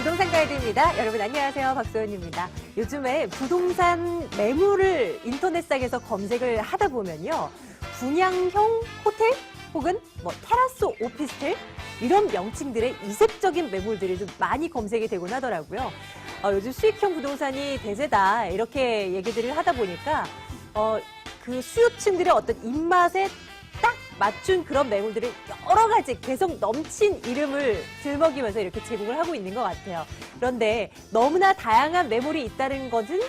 부동산 가이드입니다. 여러분 안녕하세요. 박소연입니다. 요즘에 부동산 매물을 인터넷상에서 검색을 하다 보면요. 분양형 호텔 혹은 테라스 오피스텔 이런 명칭들의 이색적인 매물들이 좀 많이 검색이 되곤 하더라고요. 요즘 수익형 부동산이 대세다 이렇게 얘기들을 하다 보니까 그 수요층들의 어떤 입맛에 딱 맞춘 그런 매물들을 여러 가지 개성 넘친 이름을 들먹이면서 이렇게 제공을 하고 있는 것 같아요. 그런데 너무나 다양한 매물이 있다는 것은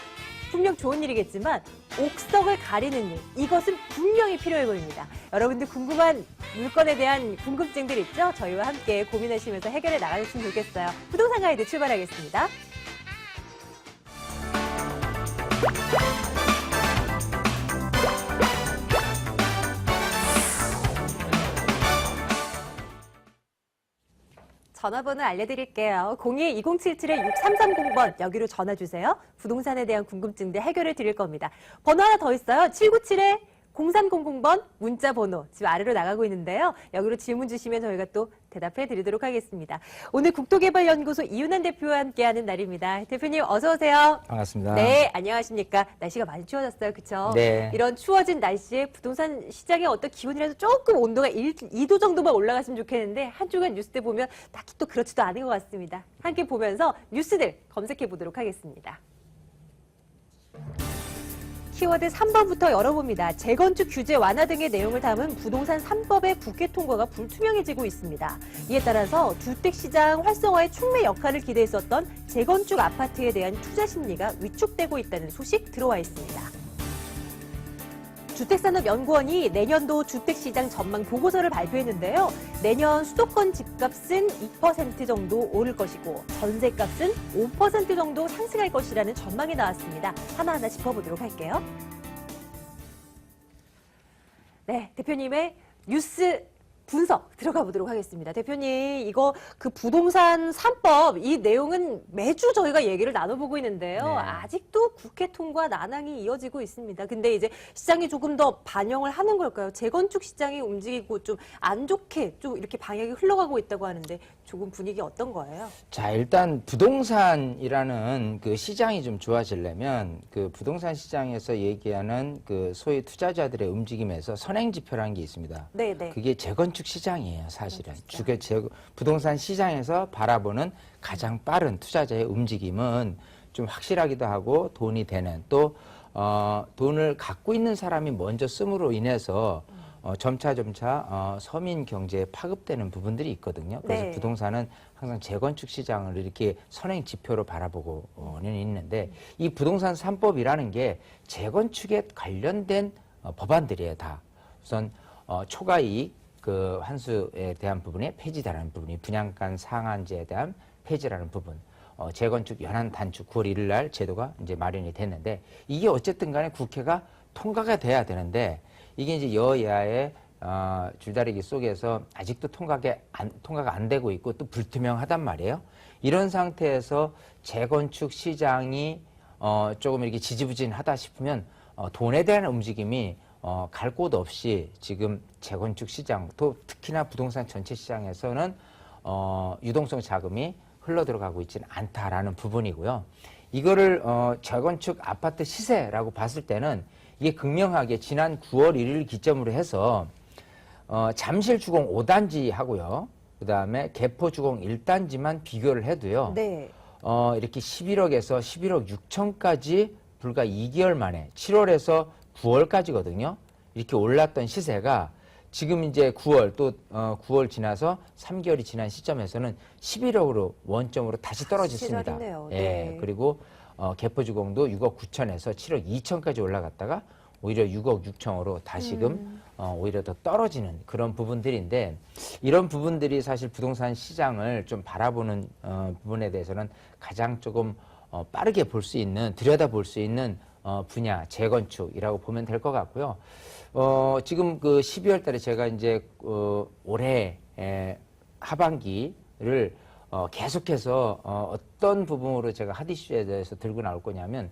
분명 좋은 일이겠지만 옥석을 가리는 일, 이것은 분명히 필요해 보입니다. 여러분들 궁금한 물건에 대한 궁금증들 있죠? 저희와 함께 고민하시면서 해결해 나가셨으면 좋겠어요. 부동산 가이드 출발하겠습니다. 전화번호 알려드릴게요. 02-2077-6330번 여기로 전화주세요. 부동산에 대한 궁금증들 해결해 드릴 겁니다. 번호 하나 더 있어요. 797-0300번 문자번호 지금 아래로 나가고 있는데요. 여기로 질문 주시면 저희가 또 대답해 드리도록 하겠습니다. 오늘 국토개발연구소 이윤환 대표와 함께하는 날입니다. 대표님 어서 오세요. 반갑습니다. 네, 안녕하십니까. 날씨가 많이 추워졌어요. 그렇죠? 네. 이런 추워진 날씨에 부동산 시장의 어떤 기온이라도 조금 온도가 2도 정도만 올라갔으면 좋겠는데 한 주간 뉴스들 보면 딱히 또 그렇지도 않은 것 같습니다. 함께 보면서 뉴스들 검색해 보도록 하겠습니다. 키워드 3번부터 열어봅니다. 재건축 규제 완화 등의 내용을 담은 부동산 3법의 국회 통과가 불투명해지고 있습니다. 이에 따라서 주택시장 활성화에 촉매 역할을 기대했었던 재건축 아파트에 대한 투자 심리가 위축되고 있다는 소식 들어와 있습니다. 주택산업연구원이 내년도 주택시장 전망 보고서를 발표했는데요. 내년 수도권 집값은 2% 정도 오를 것이고 전세값은 5% 정도 상승할 것이라는 전망이 나왔습니다. 하나하나 짚어보도록 할게요. 네, 대표님의 뉴스 분석 들어가 보도록 하겠습니다. 대표님, 이거 그 부동산 3법 이 내용은 매주 저희가 얘기를 나눠보고 있는데요. 네. 아직도 국회 통과 난항이 이어지고 있습니다. 근데 이제 시장이 조금 더 반영을 하는 걸까요? 재건축 시장이 움직이고 좀 안 좋게 좀 이렇게 방향이 흘러가고 있다고 하는데 조금 분위기 어떤 거예요? 자, 일단 부동산이라는 그 시장이 좀 좋아지려면 그 부동산 시장에서 얘기하는 그 소위 투자자들의 움직임에서 선행지표라는 게 있습니다. 네네. 그게 재건축 시장이에요, 사실은. 시장. 부동산 시장에서 바라보는 가장 빠른 투자자의 움직임은 좀 확실하기도 하고 돈이 되는 또 돈을 갖고 있는 사람이 먼저 씀으로 인해서 점차 서민 경제에 파급되는 부분들이 있거든요. 그래서 네. 부동산은 항상 재건축 시장을 이렇게 선행 지표로 바라보고는 있는데 이 부동산 3법이라는 게 재건축에 관련된 법안들이에요, 다. 우선 초과이익 그 환수에 대한 부분이 폐지다라는 부분이 분양가 상한제에 대한 폐지라는 부분. 재건축 연한 단축 9월 1일 날 제도가 이제 마련이 됐는데 이게 어쨌든 간에 국회가 통과가 돼야 되는데 이게 이제 여야의 줄다리기 속에서 아직도 통과가 안 되고 있고 또 불투명하단 말이에요. 이런 상태에서 재건축 시장이 조금 이렇게 지지부진하다 싶으면 돈에 대한 움직임이 갈 곳 없이 지금 재건축 시장 또 특히나 부동산 전체 시장에서는 유동성 자금이 흘러 들어가고 있지는 않다라는 부분이고요. 이거를 재건축 아파트 시세라고 봤을 때는 이게 극명하게 지난 9월 1일 기점으로 해서 잠실 주공 5단지 하고요. 그다음에 개포 주공 1단지만 비교를 해도요. 네. 이렇게 11억에서 11억 6천까지 불과 2개월 만에 7월에서 9월까지거든요. 이렇게 올랐던 시세가 지금 이제 9월 또 9월 지나서 3개월이 지난 시점에서는 11억으로 원점으로 다시 떨어졌습니다. 시절이네요. 예. 네. 그리고 개포주공도 6억 9천에서 7억 2천까지 올라갔다가 오히려 6억 6천으로 다시금 오히려 더 떨어지는 그런 부분들인데 이런 부분들이 사실 부동산 시장을 좀 바라보는 부분에 대해서는 가장 조금 빠르게 볼 수 있는 들여다볼 수 있는 분야 재건축이라고 보면 될 것 같고요. 지금 그 12월 달에 제가 이제 올해 하반기를 계속해서 어떤 부분으로 제가 핫 이슈에 대해서 들고 나올 거냐면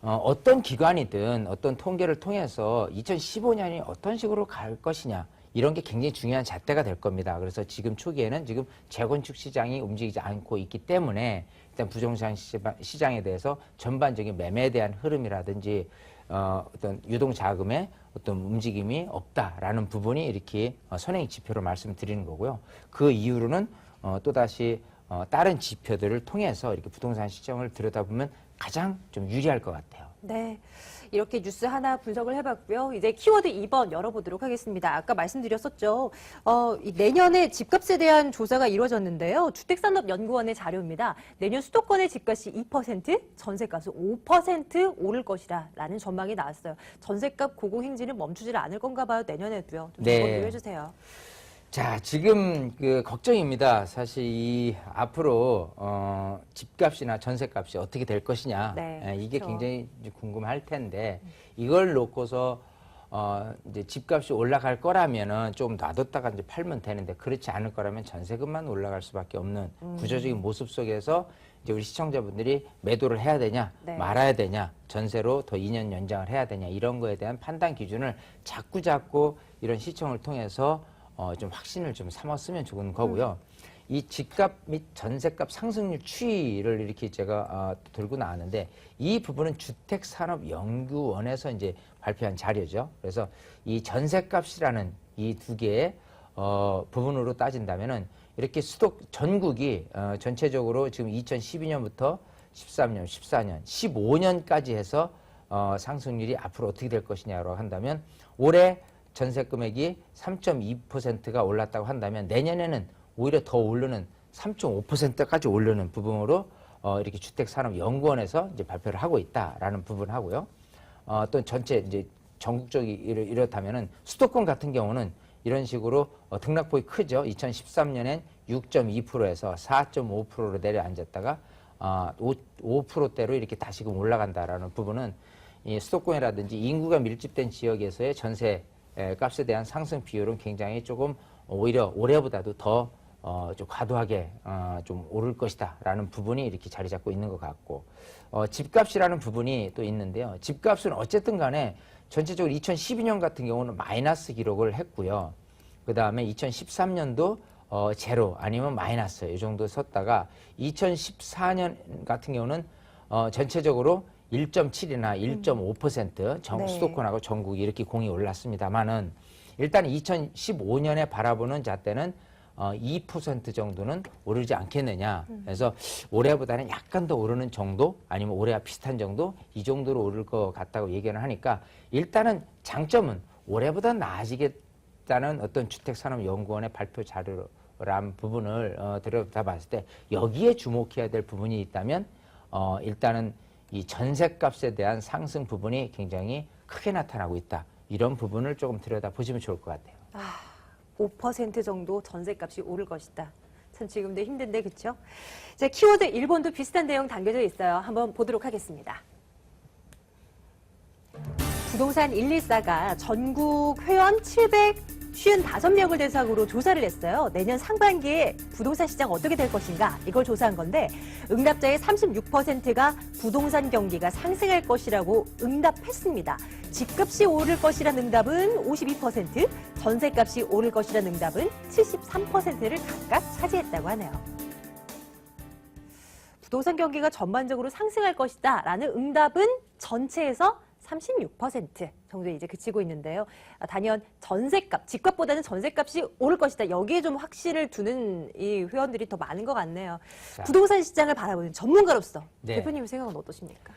어떤 기관이든 어떤 통계를 통해서 2015년이 어떤 식으로 갈 것이냐 이런 게 굉장히 중요한 잣대가 될 겁니다. 그래서 지금 초기에는 지금 재건축 시장이 움직이지 않고 있기 때문에 일단 부동산 시장에 대해서 전반적인 매매에 대한 흐름이라든지 어떤 유동 자금의 어떤 움직임이 없다라는 부분이 이렇게 선행 지표로 말씀드리는 거고요. 그 이후로는 또다시 다른 지표들을 통해서 이렇게 부동산 시장을 들여다보면 가장 좀 유리할 것 같아요. 네. 이렇게 뉴스 하나 분석을 해봤고요. 이제 키워드 2번 열어보도록 하겠습니다. 아까 말씀드렸었죠. 이 내년에 집값에 대한 조사가 이루어졌는데요. 주택산업연구원의 자료입니다. 내년 수도권의 집값이 2%, 전세값은 5% 오를 것이다 라는 전망이 나왔어요. 전세값 고공행진은 멈추질 않을 건가 봐요. 내년에도요. 좀 네. 정리 좀 해주세요. 자, 지금 그 걱정입니다. 사실 이 앞으로 집값이나 전세값이 어떻게 될 것이냐. 네, 이게 그렇죠. 굉장히 이제 궁금할 텐데 이걸 놓고서 이제 집값이 올라갈 거라면은 좀 놔뒀다가 이제 팔면 되는데 그렇지 않을 거라면 전세금만 올라갈 수밖에 없는 구조적인 모습 속에서 이제 우리 시청자분들이 매도를 해야 되냐, 네. 말아야 되냐, 전세로 더 2년 연장을 해야 되냐 이런 거에 대한 판단 기준을 자꾸 이런 시청을 통해서 좀 확신을 좀 삼았으면 좋은 거고요. 이 집값 및 전세값 상승률 추이를 이렇게 제가 들고 나왔는데 이 부분은 주택산업연구원에서 이제 발표한 자료죠. 그래서 이 전세값이라는 이 두 개의 부분으로 따진다면은 이렇게 전국이 전체적으로 지금 2012년부터 13년, 14년, 15년까지 해서 상승률이 앞으로 어떻게 될 것이냐고 한다면 올해 전세 금액이 3.2%가 올랐다고 한다면 내년에는 오히려 더 오르는 3.5%까지 오르는 부분으로 이렇게 주택산업연구원에서 이제 발표를 하고 있다라는 부분하고요. 또 전체 이제 전국적이 이렇다면은 수도권 같은 경우는 이런 식으로 등락폭이 크죠. 2013년엔 6.2%에서 4.5%로 내려앉았다가 5%대로 이렇게 다시금 올라간다라는 부분은 이 수도권이라든지 인구가 밀집된 지역에서의 전세 값에 대한 상승 비율은 굉장히 조금 오히려 올해보다도 더 좀 과도하게 좀 오를 것이다라는 부분이 이렇게 자리 잡고 있는 것 같고 집값이라는 부분이 또 있는데요. 집값은 어쨌든 간에 전체적으로 2012년 같은 경우는 마이너스 기록을 했고요. 그 다음에 2013년도 제로 아니면 마이너스 이 정도 섰다가 2014년 같은 경우는 전체적으로 1.7이나 1.5% 네. 수도권하고 전국이 이렇게 공이 올랐습니다만은 일단 2015년에 바라보는 잣대는 2% 정도는 오르지 않겠느냐. 그래서 올해보다는 약간 더 오르는 정도 아니면 올해와 비슷한 정도 이 정도로 오를 것 같다고 얘기를 하니까 일단은 장점은 올해보다 나아지겠다는 어떤 주택산업연구원의 발표 자료란 부분을 들여다봤을 때 여기에 주목해야 될 부분이 있다면 일단은 이 전세값에 대한 상승 부분이 굉장히 크게 나타나고 있다. 이런 부분을 조금 들여다보시면 좋을 것 같아요. 5% 정도 전세값이 오를 것이다. 참 지금도 힘든데 그렇죠? 자, 키워드 1번도 비슷한 내용 담겨져 있어요. 한번 보도록 하겠습니다. 부동산 114가 전국 회원 755명을 대상으로 조사를 했어요. 내년 상반기에 부동산 시장 어떻게 될 것인가 이걸 조사한 건데 응답자의 36%가 부동산 경기가 상승할 것이라고 응답했습니다. 집값이 오를 것이라는 응답은 52%, 전세값이 오를 것이라는 응답은 73%를 각각 차지했다고 하네요. 부동산 경기가 전반적으로 상승할 것이다 라는 응답은 전체에서 36% 정도에 이제 그치고 있는데요. 단연 전세값, 집값보다는 전세값이 오를 것이다. 여기에 좀 확신을 두는 이 회원들이 더 많은 것 같네요. 자. 부동산 시장을 바라보는 전문가로서 네. 대표님 생각은 어떠십니까?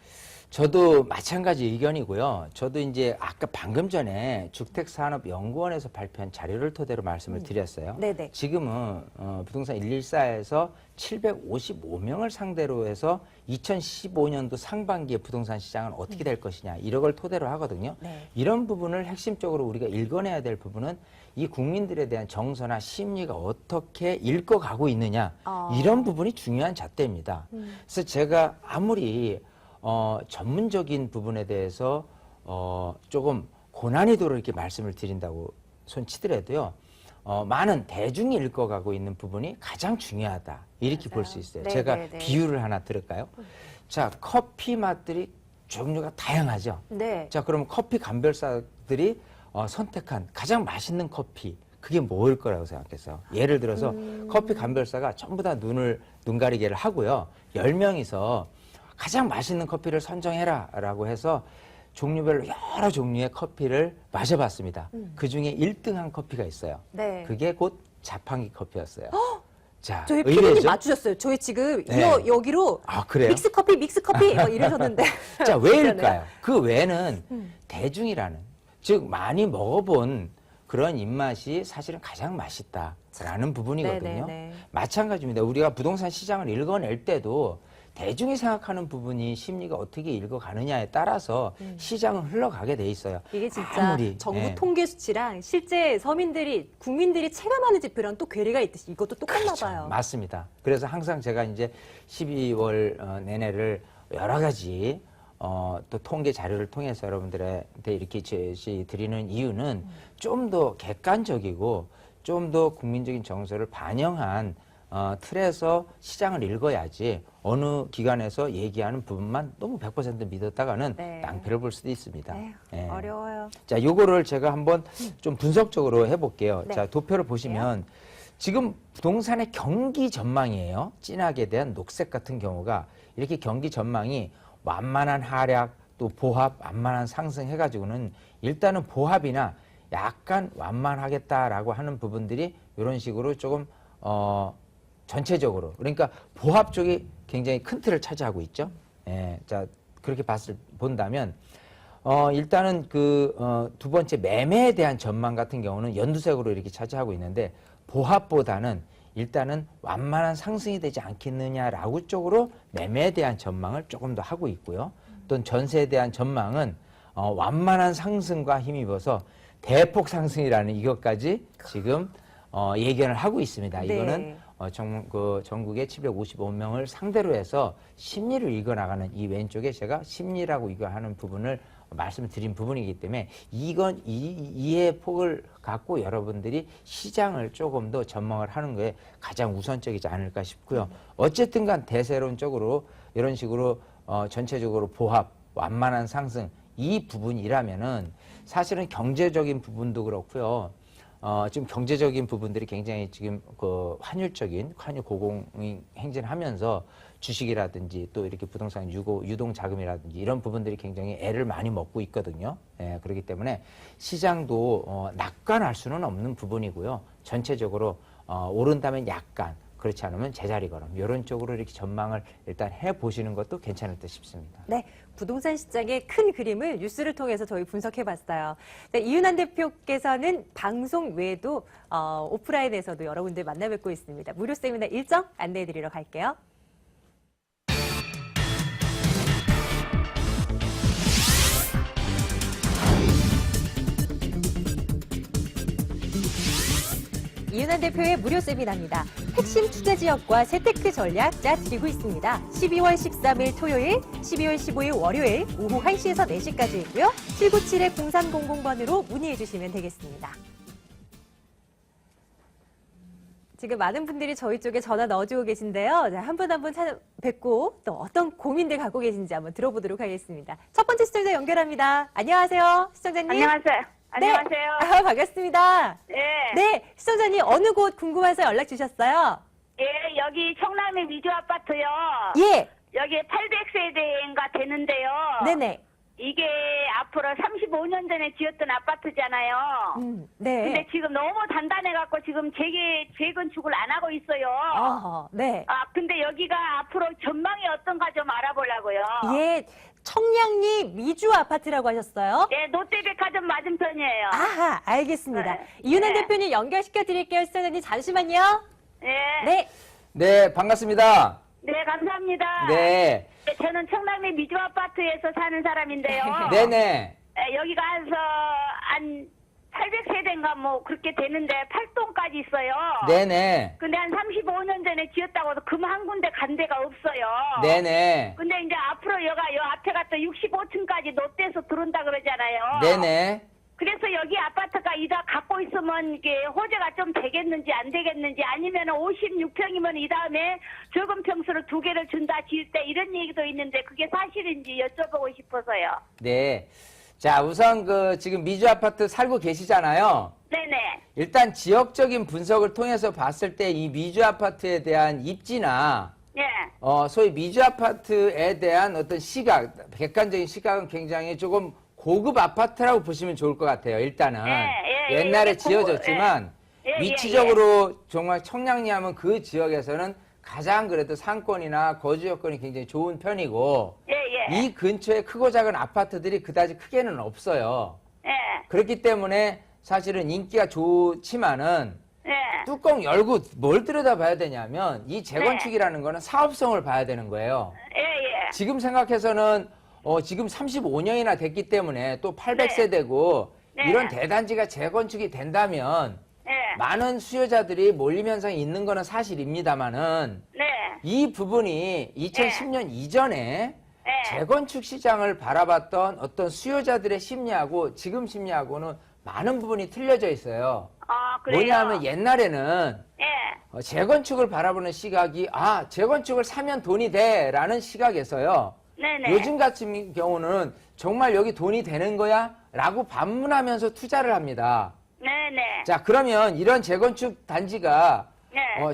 저도 마찬가지 의견이고요. 저도 이제 아까 방금 전에 주택산업연구원에서 발표한 자료를 토대로 말씀을 드렸어요. 네네. 지금은 부동산 114에서 755명을 상대로 해서 2015년도 상반기에 부동산 시장은 어떻게 될 것이냐 이런 걸 토대로 하거든요. 네. 이런 부분을 핵심적으로 우리가 읽어내야 될 부분은 이 국민들에 대한 정서나 심리가 어떻게 읽어가고 있느냐 이런 부분이 중요한 잣대입니다. 그래서 제가 아무리 전문적인 부분에 대해서 조금 고난이도로 이렇게 말씀을 드린다고 손치더라도요. 많은 대중이 읽어가고 있는 부분이 가장 중요하다. 이렇게 볼 수 있어요. 네, 제가 네, 네. 비유를 하나 들을까요? 자, 커피 맛들이 종류가 다양하죠. 네. 자, 그럼 커피 감별사들이 선택한 가장 맛있는 커피, 그게 뭐일 거라고 생각해서 예를 들어서 커피 감별사가 전부 다 눈 가리개를 하고요. 10명이서 가장 맛있는 커피를 선정해라 라고 해서 종류별로 여러 종류의 커피를 마셔봤습니다. 그중에 1등한 커피가 있어요. 네. 그게 곧 자판기 커피였어요. 자, 저희 피디님 의외죠? 맞추셨어요. 저희 지금 네. 여기로 아, 그래요? 믹스 커피 막 이러셨는데. 자, 왜일까요? 그 왜는 대중이라는, 즉 많이 먹어본 그런 입맛이 사실은 가장 맛있다라는 부분이거든요. 네네네. 마찬가지입니다. 우리가 부동산 시장을 읽어낼 때도 대중이 생각하는 부분이 심리가 어떻게 읽어가느냐에 따라서 시장은 흘러가게 돼 있어요. 이게 진짜 아무리, 정부 예. 통계 수치랑 실제 국민들이 체감하는 지표랑 또 괴리가 있듯이 이것도 똑같나 그렇죠. 봐요. 맞습니다. 그래서 항상 제가 이제 12월 내내를 여러 가지 또 통계 자료를 통해서 여러분들한테 이렇게 제시 드리는 이유는 좀 더 객관적이고 좀 더 국민적인 정서를 반영한 틀에서 시장을 읽어야지 어느 기관에서 얘기하는 부분만 너무 100% 믿었다가는 네. 낭패를 볼 수도 있습니다. 에휴, 예. 어려워요. 자, 요거를 제가 한번 좀 분석적으로 해볼게요. 네. 자, 도표를 보시면 지금 부동산의 경기 전망이에요. 진하게 대한 녹색 같은 경우가 이렇게 경기 전망이 완만한 하락 또 보합, 완만한 상승 해가지고는 일단은 보합이나 약간 완만하겠다라고 하는 부분들이 이런 식으로 조금 전체적으로 그러니까 보합 쪽이 굉장히 큰 틀을 차지하고 있죠. 예, 자 그렇게 본다면 일단은 두 번째 매매에 대한 전망 같은 경우는 연두색으로 이렇게 차지하고 있는데 보합보다는 일단은 완만한 상승이 되지 않겠느냐라고 쪽으로 매매에 대한 전망을 조금 더 하고 있고요. 또 전세에 대한 전망은 완만한 상승과 힘입어서 대폭 상승이라는 이것까지 지금 예견을 하고 있습니다. 네. 이거는 전국의 755명을 상대로 해서 심리를 읽어나가는 이 왼쪽에 제가 심리라고 이거하는 부분을 말씀을 드린 부분이기 때문에 이건 이해 폭을 갖고 여러분들이 시장을 조금 더 전망을 하는 거에 가장 우선적이지 않을까 싶고요. 어쨌든 간 대세론적으로 이런 식으로 전체적으로 보합, 완만한 상승 이 부분이라면은 사실은 경제적인 부분도 그렇고요. 지금 경제적인 부분들이 굉장히 지금 환율 고공이 행진하면서 주식이라든지 또 이렇게 부동산 유동 자금이라든지 이런 부분들이 굉장히 애를 많이 먹고 있거든요. 예, 그렇기 때문에 시장도 낙관할 수는 없는 부분이고요. 전체적으로 오른다면 약간 그렇지 않으면 제자리 걸음 이런 쪽으로 이렇게 전망을 일단 해보시는 것도 괜찮을 듯 싶습니다. 네, 부동산 시장의 큰 그림을 뉴스를 통해서 저희 분석해봤어요. 네, 이윤환 대표께서는 방송 외에도 오프라인에서도 여러 군데 만나 뵙고 있습니다. 무료 세미나 일정 안내해드리러 갈게요. 이윤환 대표의 무료 세미나입니다. 핵심 투자 지역과 재테크 전략 짜드리고 있습니다. 12월 13일 토요일, 12월 15일 월요일 오후 1시에서 4시까지 있고요. 797-0300번으로 문의해 주시면 되겠습니다. 지금 많은 분들이 저희 쪽에 전화 넣어주고 계신데요. 한 분 한 분 찾아뵙고 또 어떤 고민들 갖고 계신지 한번 들어보도록 하겠습니다. 첫 번째 시청자 연결합니다. 안녕하세요, 시청자님. 안녕하세요. 안녕하세요. 네. 반갑습니다. 네. 네, 시청자님 어느 곳 궁금해서 연락 주셨어요? 예, 여기 청남의 미주 아파트요. 예. 여기 800세대인가 되는데요. 네네. 이게 앞으로 35년 전에 지었던 아파트잖아요. 네. 근데 지금 너무 단단해갖고 지금 재건축을 안 하고 있어요. 네. 근데 여기가 앞으로 전망이 어떤가 좀 알아보려고요. 예, 청량리 미주 아파트라고 하셨어요? 예, 롯데백화점 맞은편이에요. 아하, 알겠습니다. 네. 이윤환 네. 대표님 연결시켜 드릴게요, 시청자님. 잠시만요. 예. 네. 네, 반갑습니다. 네, 감사합니다. 네. 네, 저는 청남의 미주 아파트에서 사는 사람인데요. 네네. 여기가 한 800세대인가 뭐 그렇게 되는데 8동까지 있어요. 네네. 근데 한 35년 전에 지었다고 해서 금 한 군데 간 데가 없어요. 네네. 근데 이제 앞으로 요 앞에가 또 65층까지 롯데에서 들어온다 그러잖아요. 네네. 그래서 여기 아파트가 이다 갖고 있으면 이게 호재가 좀 되겠는지 안 되겠는지 아니면 56평이면 이 다음에 적은 평수를 2개를 준다 지을 때 이런 얘기도 있는데 그게 사실인지 여쭤보고 싶어서요. 네. 자, 우선 지금 미주 아파트 살고 계시잖아요. 네네. 일단 지역적인 분석을 통해서 봤을 때 이 미주 아파트에 대한 입지나 예. 소위 미주 아파트에 대한 어떤 시각, 객관적인 시각은 굉장히 조금 고급 아파트라고 보시면 좋을 것 같아요. 일단은 옛날에 이게 지어졌지만 위치적으로 정말 청량리 하면 그 지역에서는 가장 그래도 상권이나 거주 여건이 굉장히 좋은 편이고 이 근처에 크고 작은 아파트들이 그다지 크게는 없어요. 그렇기 때문에 사실은 인기가 좋지만은 뚜껑 열고 뭘 들여다봐야 되냐면 이 재건축이라는 거는 사업성을 봐야 되는 거예요. 지금 생각해서는 지금 35년이나 됐기 때문에 또 800세대고 이런 대단지가 재건축이 된다면 많은 수요자들이 몰림 현상이 있는 거는 사실입니다만은 이 부분이 2010년 이전에 재건축 시장을 바라봤던 어떤 수요자들의 심리하고 지금 심리하고는 많은 부분이 틀려져 있어요. 아, 그래요? 뭐냐면 옛날에는 재건축을 바라보는 시각이 재건축을 사면 돈이 돼라는 시각에서요. 요즘 같은 경우는 정말 여기 돈이 되는 거야? 라고 반문하면서 투자를 합니다. 자, 그러면 이런 재건축 단지가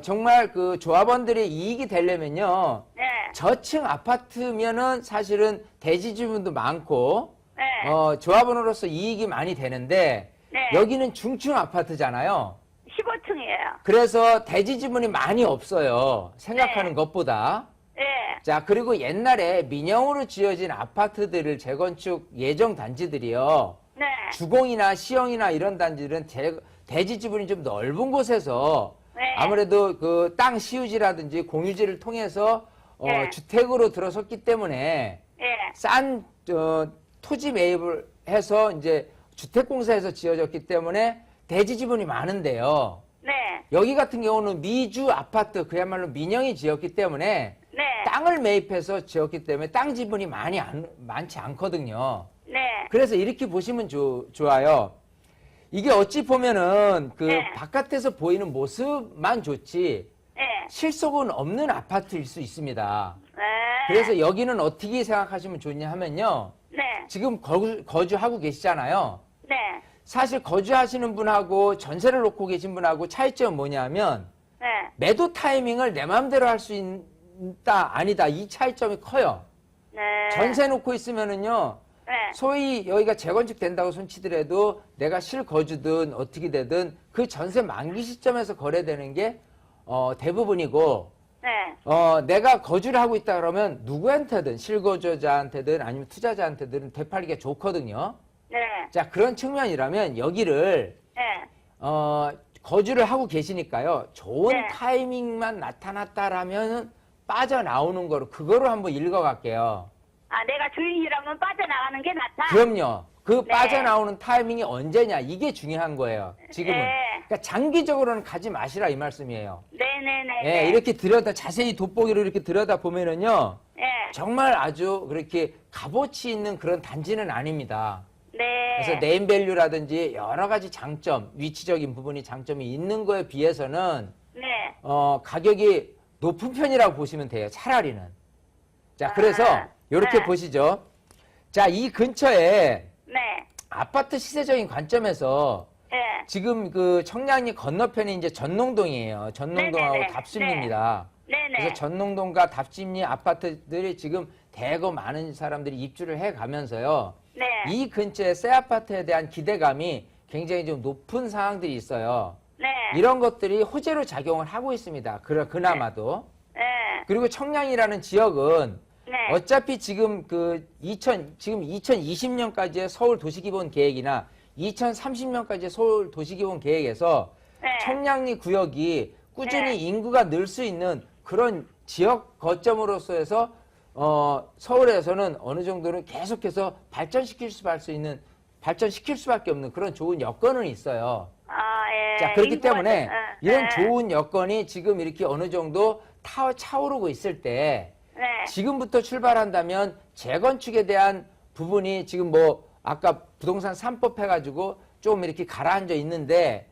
정말 그 조합원들의 이익이 되려면요. 저층 아파트면은 사실은 대지주분도 많고 조합원으로서 이익이 많이 되는데 여기는 중층 아파트잖아요. 15층이에요. 그래서 대지주분이 많이 없어요. 생각하는 것보다. 자, 그리고 옛날에 민영으로 지어진 아파트들을 재건축 예정 단지들이요. 주공이나 시형이나 이런 단지들은 대지 지분이 좀 넓은 곳에서 아무래도 그 땅 시유지라든지 공유지를 통해서 주택으로 들어섰기 때문에 싼 토지 매입을 해서 이제 주택공사에서 지어졌기 때문에 대지 지분이 많은데요. 여기 같은 경우는 미주 아파트 그야말로 민영이 지었기 때문에 땅을 매입해서 지었기 때문에 땅 지분이 많지 않거든요. 그래서 이렇게 보시면 좋아요. 이게 어찌 보면은 그 바깥에서 보이는 모습만 좋지 실속은 없는 아파트일 수 있습니다. 그래서 여기는 어떻게 생각하시면 좋냐 하면요. 지금 거주하고 계시잖아요. 사실 거주하시는 분하고 전세를 놓고 계신 분하고 차이점은 뭐냐면 매도 타이밍을 내 마음대로 할 수 있다 아니다 이 차이점이 커요. 전세 놓고 있으면은요. 소위 여기가 재건축 된다고 손치더라도 내가 실거주든 어떻게 되든 그 전세 만기 시점에서 거래되는 게 대부분이고 내가 거주를 하고 있다 그러면 누구한테든 실거주자한테든 아니면 투자자한테든 되팔기가 좋거든요. 자, 그런 측면이라면 여기를 거주를 하고 계시니까요. 좋은 타이밍만 나타났다라면 빠져나오는 거로 그거로 한번 읽어갈게요. 내가 주인이라면 빠져나가는 게 낫다? 그럼요. 그 빠져나오는 타이밍이 언제냐 이게 중요한 거예요. 지금은. 그러니까 장기적으로는 가지 마시라 이 말씀이에요. 이렇게 자세히 돋보기로 이렇게 들여다 보면은요. 정말 아주 그렇게 값어치 있는 그런 단지는 아닙니다. 그래서 네임밸류라든지 여러 가지 장점, 위치적인 부분이 장점이 있는 거에 비해서는 가격이 높은 편이라고 보시면 돼요. 차라리는. 자, 그래서 이렇게 보시죠. 자, 이 근처에 아파트 시세적인 관점에서 지금 그 청량리 건너편이 이제 전농동이에요. 전농동하고 답심리입니다. 그래서 전농동과 답심리 아파트들이 지금 대거 많은 사람들이 입주를 해 가면서요. 이 근처에 새 아파트에 대한 기대감이 굉장히 좀 높은 상황들이 있어요. 이런 것들이 호재로 작용을 하고 있습니다. 그나마도. 그리고 청량이라는 지역은 어차피 지금 지금 2020년까지의 서울 도시기본 계획이나 2030년까지의 서울 도시기본 계획에서 청량리 구역이 꾸준히 인구가 늘 수 있는 그런 지역 거점으로서 해서 서울에서는 어느 정도는 계속해서 발전시킬 수밖에 없는 그런 좋은 여건은 있어요. 자, 그렇기 때문에 이런 좋은 여건이 지금 이렇게 어느 정도 차오르고 있을 때 지금부터 출발한다면 재건축에 대한 부분이 지금 뭐 아까 부동산 3법 해가지고 좀 이렇게 가라앉아 있는데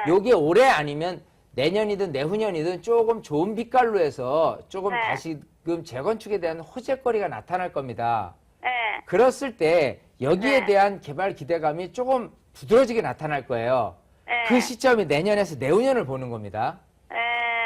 요게 올해 아니면 내년이든 내후년이든 조금 좋은 빛깔로 해서 조금 다시금 재건축에 대한 호재거리가 나타날 겁니다. 그랬을 때 여기에 대한 개발 기대감이 조금 두드러지게 나타날 거예요. 예. 그 시점이 내년에서 내후년을 보는 겁니다. 예.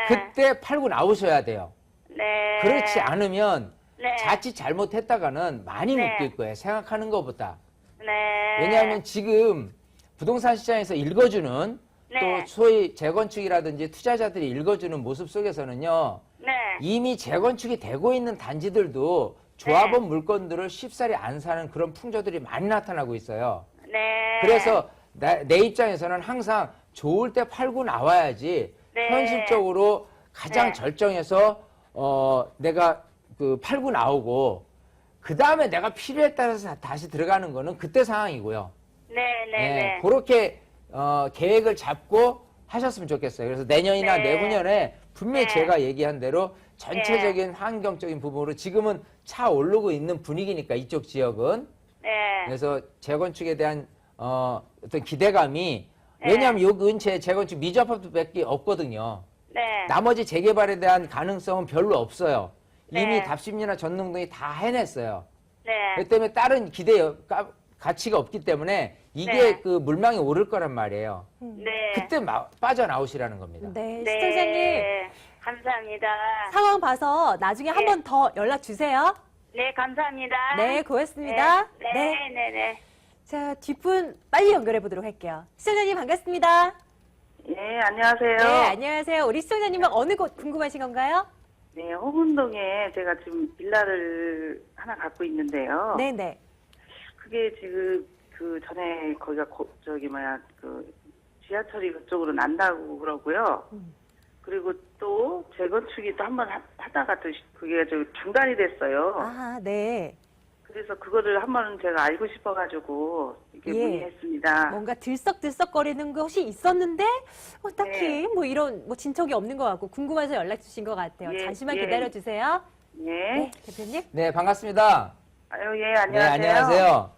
그때 팔고 나오셔야 돼요. 네. 그렇지 않으면 네. 자칫 잘못했다가는 많이 네. 묶일 거예요. 생각하는 것보다. 네. 왜냐하면 지금 부동산 시장에서 읽어주는 네. 또 소위 재건축이라든지 투자자들이 읽어주는 모습 속에서는요. 네. 이미 재건축이 되고 있는 단지들도 조합원 물건들을 쉽사리 안 사는 그런 풍조들이 많이 나타나고 있어요. 네. 그래서 내 입장에서는 항상 좋을 때 팔고 나와야지 네. 현실적으로 가장 네. 절정해서 내가 그 팔고 나오고 그 다음에 내가 필요에 따라서 다시 들어가는 거는 그때 상황이고요. 네. 네. 네. 그렇게 계획을 잡고 하셨으면 좋겠어요. 그래서 내년이나 네. 내후년에 분명히 네. 제가 얘기한 대로 전체적인 환경적인 부분으로 지금은 차 오르고 있는 분위기니까 이쪽 지역은 네. 그래서 재건축에 대한 어떤 기대감이 네. 왜냐하면 요 근처에 재건축 미주 아파트밖에 없거든요. 네. 나머지 재개발에 대한 가능성은 별로 없어요. 이미 네. 답심리나 전능동이 다 해냈어요. 네. 그 때문에 다른 가치가 없기 때문에 이게 네. 그 물망에 오를 거란 말이에요. 네. 그때 빠져나오시라는 겁니다. 네, 네. 시청자님 감사합니다. 상황 봐서 나중에 한 네. 번 더 연락 주세요. 네, 감사합니다. 네, 고맙습니다. 네. 네. 네. 네. 자, 뒷분 빨리 연결해 보도록 할게요. 시청자님 반갑습니다. 예, 안녕하세요. 네, 안녕하세요. 우리 시청자님은 어느 곳 궁금하신 건가요? 네, 홍은동에 제가 지금 빌라를 하나 갖고 있는데요. 네, 네. 그게 지금 그 전에 거기가 그 지하철이 그쪽으로 난다고 그러고요. 그리고 또 재건축이 또 한 번 하다가 또 그게 중단이 됐어요. 아, 네. 그래서 그거를 한번 제가 알고 싶어가지고 이렇게 예. 문의했습니다. 뭔가 들썩들썩거리는 것이 있었는데 딱히 네. 뭐 이런 뭐 진척이 없는 것 같고 궁금해서 연락 주신 것 같아요. 예, 잠시만 예. 기다려 주세요. 예. 네, 대표님. 네, 반갑습니다. 아유, 예, 네, 안녕하세요. 안녕하세요.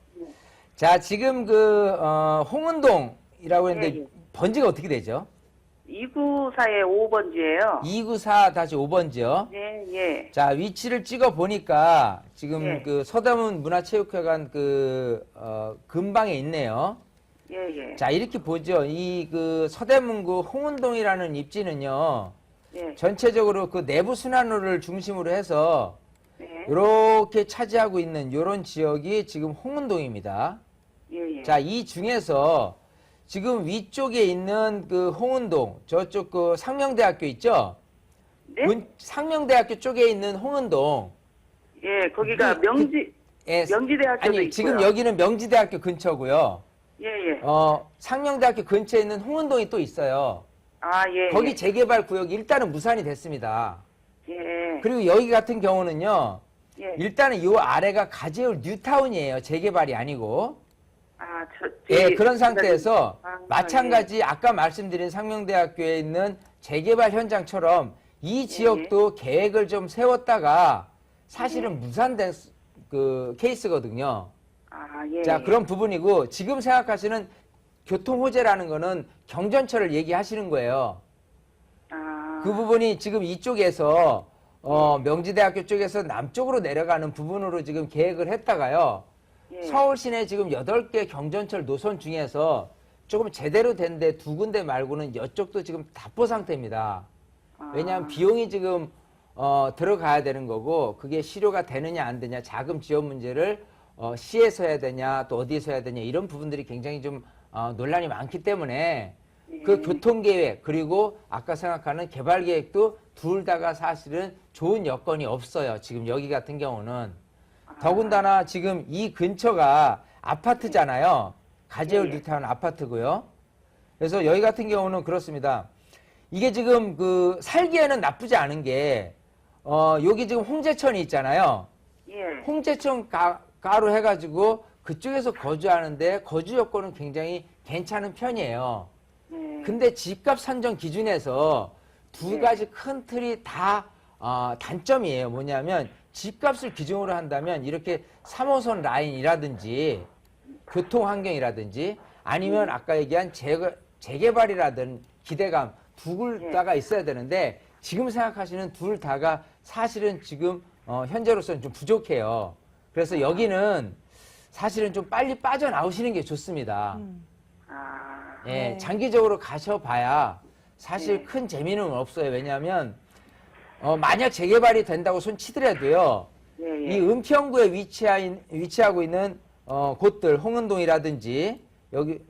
자, 지금 홍은동이라고 했는데 예, 예. 번지가 어떻게 되죠? 294의 5번지예요. 294-5번지요. 예, 예. 자, 위치를 찍어 보니까 지금 예. 그 서대문 문화체육회관 근방에 있네요. 예, 예. 자, 이렇게 보죠. 이 그 서대문구 홍은동이라는 입지는요. 예. 전체적으로 그 내부 순환로를 중심으로 해서 네. 이렇게 차지하고 있는 이런 지역이 지금 홍은동입니다. 예, 예. 자, 이 중에서 지금 위쪽에 있는 그 홍은동, 저쪽 그 상명대학교 있죠? 네? 상명대학교 쪽에 있는 홍은동. 예, 거기가 그- 명지, 예, 명지대학교도 아니, 있고요. 지금 여기는 명지대학교 근처고요. 예, 예. 상명대학교 근처에 있는 홍은동이 또 있어요. 아, 예. 거기 예. 재개발 구역이 일단은 무산이 됐습니다. 예. 그리고 여기 같은 경우는요. 예. 일단은 요 아래가 가재울 뉴타운이에요. 재개발이 아니고. 아, 예, 그런 상태에서 아, 마찬가지 아까 말씀드린 상명대학교에 있는 재개발 현장처럼 이 지역도 계획을 좀 세웠다가 사실은 무산된 그 케이스거든요. 아, 예. 자, 그런 부분이고 지금 생각하시는 교통호재라는 거는 경전철을 얘기하시는 거예요. 아, 그 부분이 지금 이쪽에서 명지대학교 쪽에서 남쪽으로 내려가는 부분으로 지금 계획을 했다가요. 예. 서울 시내 지금 8개 경전철 노선 중에서 조금 제대로 된 데 2군데 말고는 이쪽도 지금 답보 상태입니다. 아, 왜냐하면 비용이 지금 들어가야 되는 거고 그게 실효가 되느냐 안 되냐 자금 지원 문제를 시에서 해야 되냐 또 어디에서 해야 되냐 이런 부분들이 굉장히 좀 논란이 많기 때문에 그 교통계획 그리고 아까 생각하는 개발계획도 둘 다가 사실은 좋은 여건이 없어요. 지금 여기 같은 경우는. 더군다나 지금 이 근처가 아파트잖아요. 가재울 뉴타운 아파트고요. 그래서 여기 같은 경우는 그렇습니다. 이게 지금 그 살기에는 나쁘지 않은 게 여기 지금 홍제천이 있잖아요. 예. 홍제천 가로 해가지고 그쪽에서 거주하는데 거주 여건은 굉장히 괜찮은 편이에요. 네. 근데 집값 산정 기준에서 두 가지 큰 틀이 다 단점이에요. 뭐냐면 집값을 기준으로 한다면 이렇게 3호선 라인이라든지 교통 환경이라든지 아니면 아까 얘기한 재개발이라든 기대감 둘 다가 있어야 되는데 지금 생각하시는 둘 다가 사실은 지금 현재로서는 좀 부족해요. 그래서 여기는 사실은 좀 빨리 빠져나오시는 게 좋습니다. 아, 예, 네. 장기적으로 가셔봐야 사실 네. 큰 재미는 없어요. 왜냐하면 만약 재개발이 된다고 손 치더라도요. 예, 이 예. 은평구에 위치하고 있는 곳들, 홍은동이라든지 여기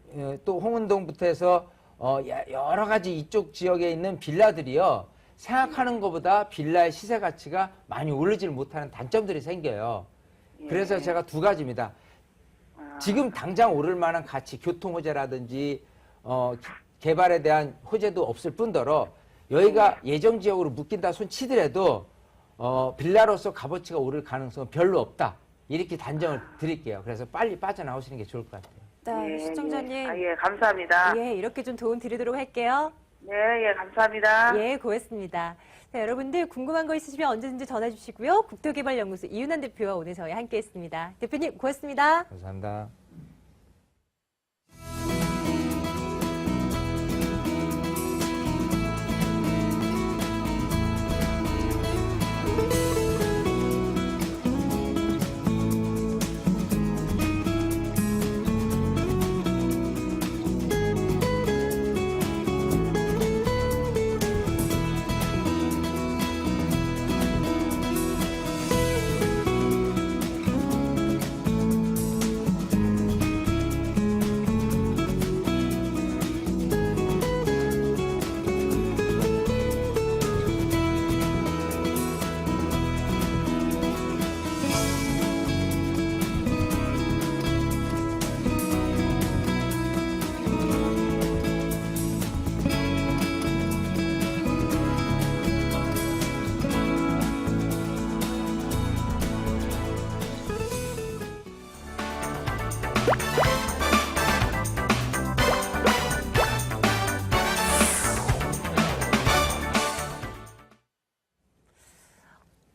또 홍은동부터 해서 여러 가지 이쪽 지역에 있는 빌라들이요. 생각하는 것보다 빌라의 시세 가치가 많이 오르질 못하는 단점들이 생겨요. 그래서 제가 두 가지입니다. 지금 당장 오를 만한 가치, 교통 호재라든지 개발에 대한 호재도 없을 뿐더러 여기가 예정 지역으로 묶인다 손 치더라도 빌라로서 값어치가 오를 가능성은 별로 없다. 이렇게 단정을 드릴게요. 그래서 빨리 빠져나오시는 게 좋을 것 같아요. 네, 예, 시청자님. 예. 아, 예, 감사합니다. 예, 이렇게 좀 도움 드리도록 할게요. 네, 예, 감사합니다. 예, 고맙습니다. 자, 여러분들 궁금한 거 있으시면 언제든지 전화 주시고요. 국토개발연구소 이윤환 대표와 오늘 저희 함께했습니다. 대표님 고맙습니다. 감사합니다.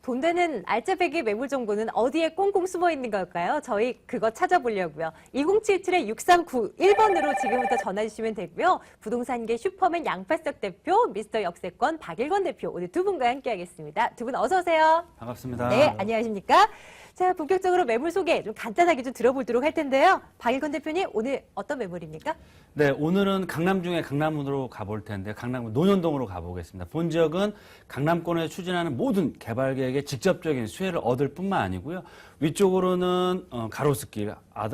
돈 되는 알짜배기 매물 정보는 어디에 꽁꽁 숨어 있는 걸까요? 저희 그거 찾아보려고요. 2077-6391번으로 지금부터 전화 주시면 되고요. 부동산계 슈퍼맨 양팔석 대표, 미스터 역세권 박일권 대표 오늘 두 분과 함께하겠습니다. 두 분 어서 오세요. 반갑습니다. 네, 안녕하십니까? 자, 본격적으로 매물 소개 좀 간단하게 좀 들어보도록 할 텐데요. 박일권 대표님, 오늘 어떤 매물입니까? 네, 오늘은 강남 중에 강남으로 가볼 텐데 강남 논현동으로 가보겠습니다. 본 지역은 강남권에 추진하는 모든 개발 계획에 직접적인 수혜를 얻을 뿐만 아니고요. 위쪽으로는 가로수길,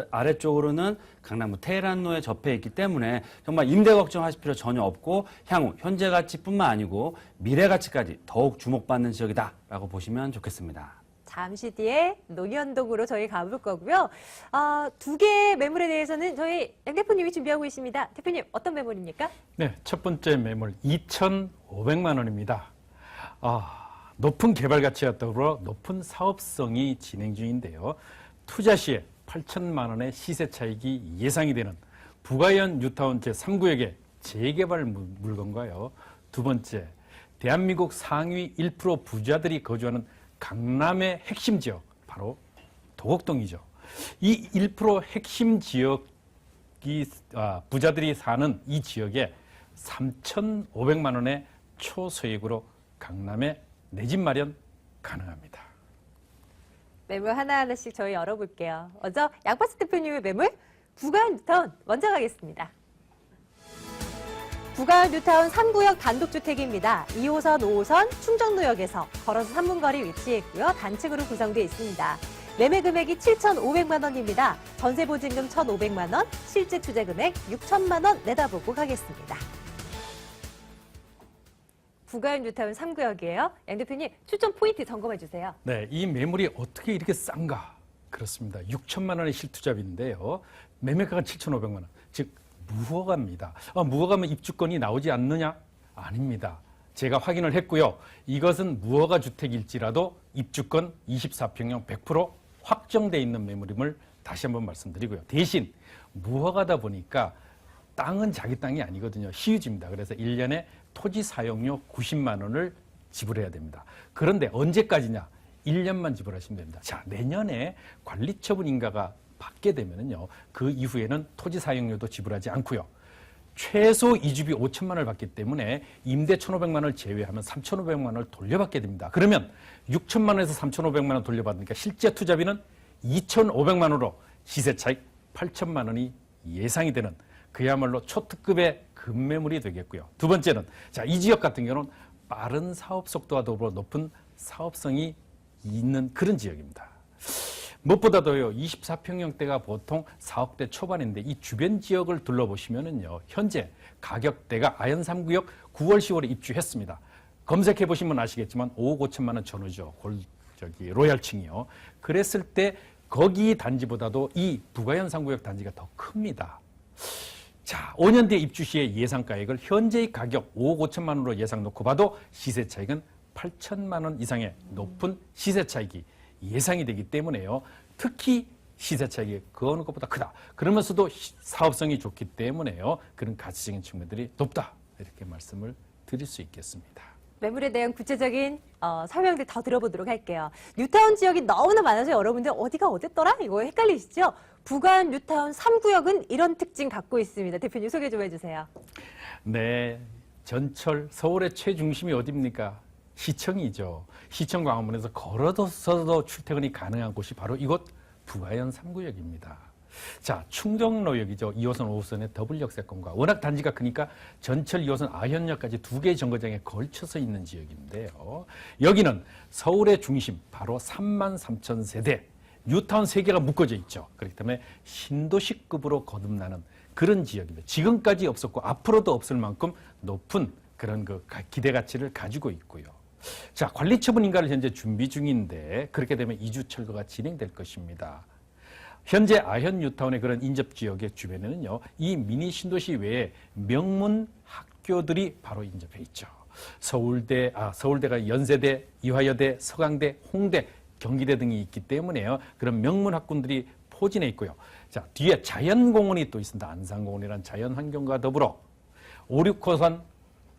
아래쪽으로는 강남구 테헤란로에 접해 있기 때문에 정말 임대 걱정하실 필요 전혀 없고 향후 현재 가치뿐만 아니고 미래 가치까지 더욱 주목받는 지역이다라고 보시면 좋겠습니다. 잠시 뒤에 논현동으로 저희 가볼 거고요. 두 개의 매물에 대해서는 저희 양 대표님이 준비하고 있습니다. 대표님, 어떤 매물입니까? 네, 첫 번째 매물 2,500만 원입니다. 높은 개발 가치와 더불어 높은 사업성이 진행 중인데요. 투자 시에 8천만 원의 시세 차익이 예상이 되는 부가현 뉴타운 제3구역의 재개발 물건과요. 두 번째, 대한민국 상위 1% 부자들이 거주하는 강남의 핵심 지역, 바로 도곡동이죠. 이 1% 핵심 지역이 부자들이 사는 이 지역에 3,500만 원의 초소액으로 강남에 내 집 마련 가능합니다. 매물 하나하나씩 저희 열어볼게요. 먼저 양파스 대표님의 매물 부가현 뉴타운 먼저 가겠습니다. 부가현 뉴타운 3구역 단독주택입니다. 2호선, 5호선 충정로역에서 걸어서 3분 거리 위치해 있고요. 단층으로 구성되어 있습니다. 매매 금액이 7,500만 원입니다. 전세 보증금 1,500만 원, 실제 투자 금액 6천만 원 내다보고 가겠습니다. 부가현 뉴타운 3구역이에요. 양 대표님, 추천 포인트 점검해 주세요. 네, 이 매물이 어떻게 이렇게 싼가? 그렇습니다. 6천만 원의 실투자비인데요. 매매가가 7,500만 원. 즉 무허가입니다. 무허가면 입주권이 나오지 않느냐? 아닙니다. 제가 확인을 했고요. 이것은 무허가 주택일지라도 입주권 24평형 100% 확정돼 있는 매물임을 다시 한번 말씀드리고요. 대신 무허가다 보니까 땅은 자기 땅이 아니거든요. 시유지입니다. 그래서 1년에 토지 사용료 90만 원을 지불해야 됩니다. 그런데 언제까지냐? 1년만 지불하시면 됩니다. 자, 내년에 관리처분 인가가 받게 되면은요, 그 이후에는 토지 사용료도 지불하지 않고요. 최소 이주비 5천만 원을 받기 때문에 임대 1,500만 원을 제외하면 3,500만 원을 돌려받게 됩니다. 그러면 6천만 원에서 3,500만 원 돌려받으니까 실제 투자비는 2,500만 원으로 시세 차익 8천만 원이 예상이 되는 그야말로 초특급의 급매물이 되겠고요. 두 번째는 자, 이 지역 같은 경우는 빠른 사업 속도와 더불어 높은 사업성이 있는 그런 지역입니다. 무엇보다도요, 24평형대가 보통 4억대 초반인데 이 주변 지역을 둘러보시면은요, 현재 가격대가 아현 3구역 9월, 10월에 입주했습니다. 검색해 보시면 아시겠지만 5억 5천만 원 전후죠. 로얄층이요. 그랬을 때 거기 단지보다도 이 북아현 3구역 단지가 더 큽니다. 자, 5년 뒤에 입주 시의 예상가액을 현재의 가격 5억 5천만 원으로 예상 놓고 봐도 시세 차익은 8천만 원 이상의 높은 시세 차익이 예상이 되기 때문에요. 특히 시세 차익이 그 어느 것보다 크다. 그러면서도 사업성이 좋기 때문에요. 그런 가치적인 측면들이 높다. 이렇게 말씀을 드릴 수 있겠습니다. 매물에 대한 구체적인 설명들 더 들어보도록 할게요. 뉴타운 지역이 너무나 많아서 여러분들 어디가 어땠더라? 이거 헷갈리시죠? 북아현 뉴타운 3구역은 이런 특징 갖고 있습니다. 대표님 소개 좀 해주세요. 네, 전철 서울의 최중심이 어디입니까? 시청이죠. 시청 광화문에서 걸어서도 출퇴근이 가능한 곳이 바로 이곳 북아현 3구역입니다. 자, 충정로역이죠. 2호선, 5호선의 더블 역세권과 워낙 단지가 크니까 전철 2호선 아현역까지 두 개의 정거장에 걸쳐서 있는 지역인데요. 여기는 서울의 중심, 바로 33,000세대, 뉴타운 3개가 묶어져 있죠. 그렇기 때문에 신도시급으로 거듭나는 그런 지역입니다. 지금까지 없었고 앞으로도 없을 만큼 높은 그런 그 기대 가치를 가지고 있고요. 자, 관리처분 인가를 현재 준비 중인데 그렇게 되면 이주 철거가 진행될 것입니다. 현재 아현 뉴타운의 그런 인접 지역의 주변에는요, 이 미니 신도시 외에 명문 학교들이 바로 인접해 있죠. 서울대가 연세대, 이화여대, 서강대, 홍대, 경기대 등이 있기 때문에요. 그런 명문 학군들이 포진해 있고요. 자, 뒤에 자연공원이 또 있습니다. 안산공원이라는 자연환경과 더불어 5, 6호선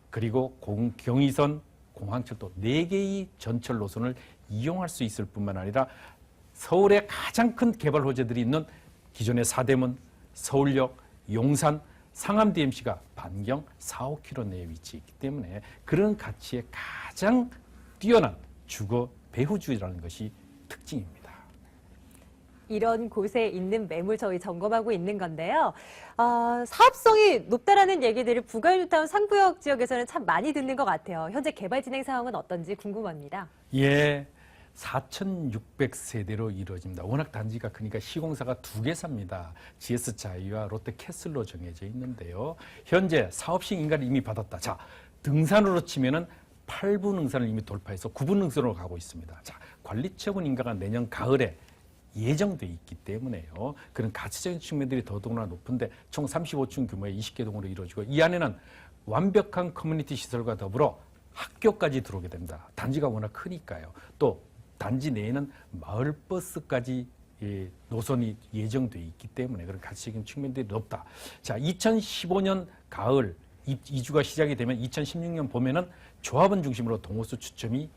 그리고 경의선, 공항철도 4개의 전철 노선을 이용할 수 있을 뿐만 아니라 서울의 가장 큰 개발 호재들이 있는 기존의 사대문, 서울역, 용산, 상암 DMC가 반경 4, 5km 내에 위치해 있기 때문에 그런 가치에 가장 뛰어난 주거 배후주의라는 것이 특징입니다. 이런 곳에 있는 매물 저희 점검하고 있는 건데요. 사업성이 높다라는 얘기들을 북아현 뉴타운 3구역 지역에서는 참 많이 듣는 것 같아요. 현재 개발 진행 상황은 어떤지 궁금합니다. 예, 4,600세대로 이루어집니다. 워낙 단지가 크니까 시공사가 2개 삽니다. GS 자이와 롯데 캐슬로 정해져 있는데요. 현재 사업식 인가를 이미 받았다. 자, 등산으로 치면은 8부 능선을 이미 돌파해서 9부 능선으로 가고 있습니다. 자, 관리처분 인가가 내년 가을에 예정돼 있기 때문에요. 그런 가치적인 측면들이 더더구나 높은데 총 35층 규모의 20개 동으로 이루어지고 이 안에는 완벽한 커뮤니티 시설과 더불어 학교까지 들어오게 됩니다. 단지가 워낙 크니까요. 또 단지 내에는 마을버스까지 노선이 예정돼 있기 때문에 그런 가치적인 측면들이 높다. 자, 2015년 가을 이주가 시작이 되면 2016년 봄에는 조합원 중심으로 동호수 추첨이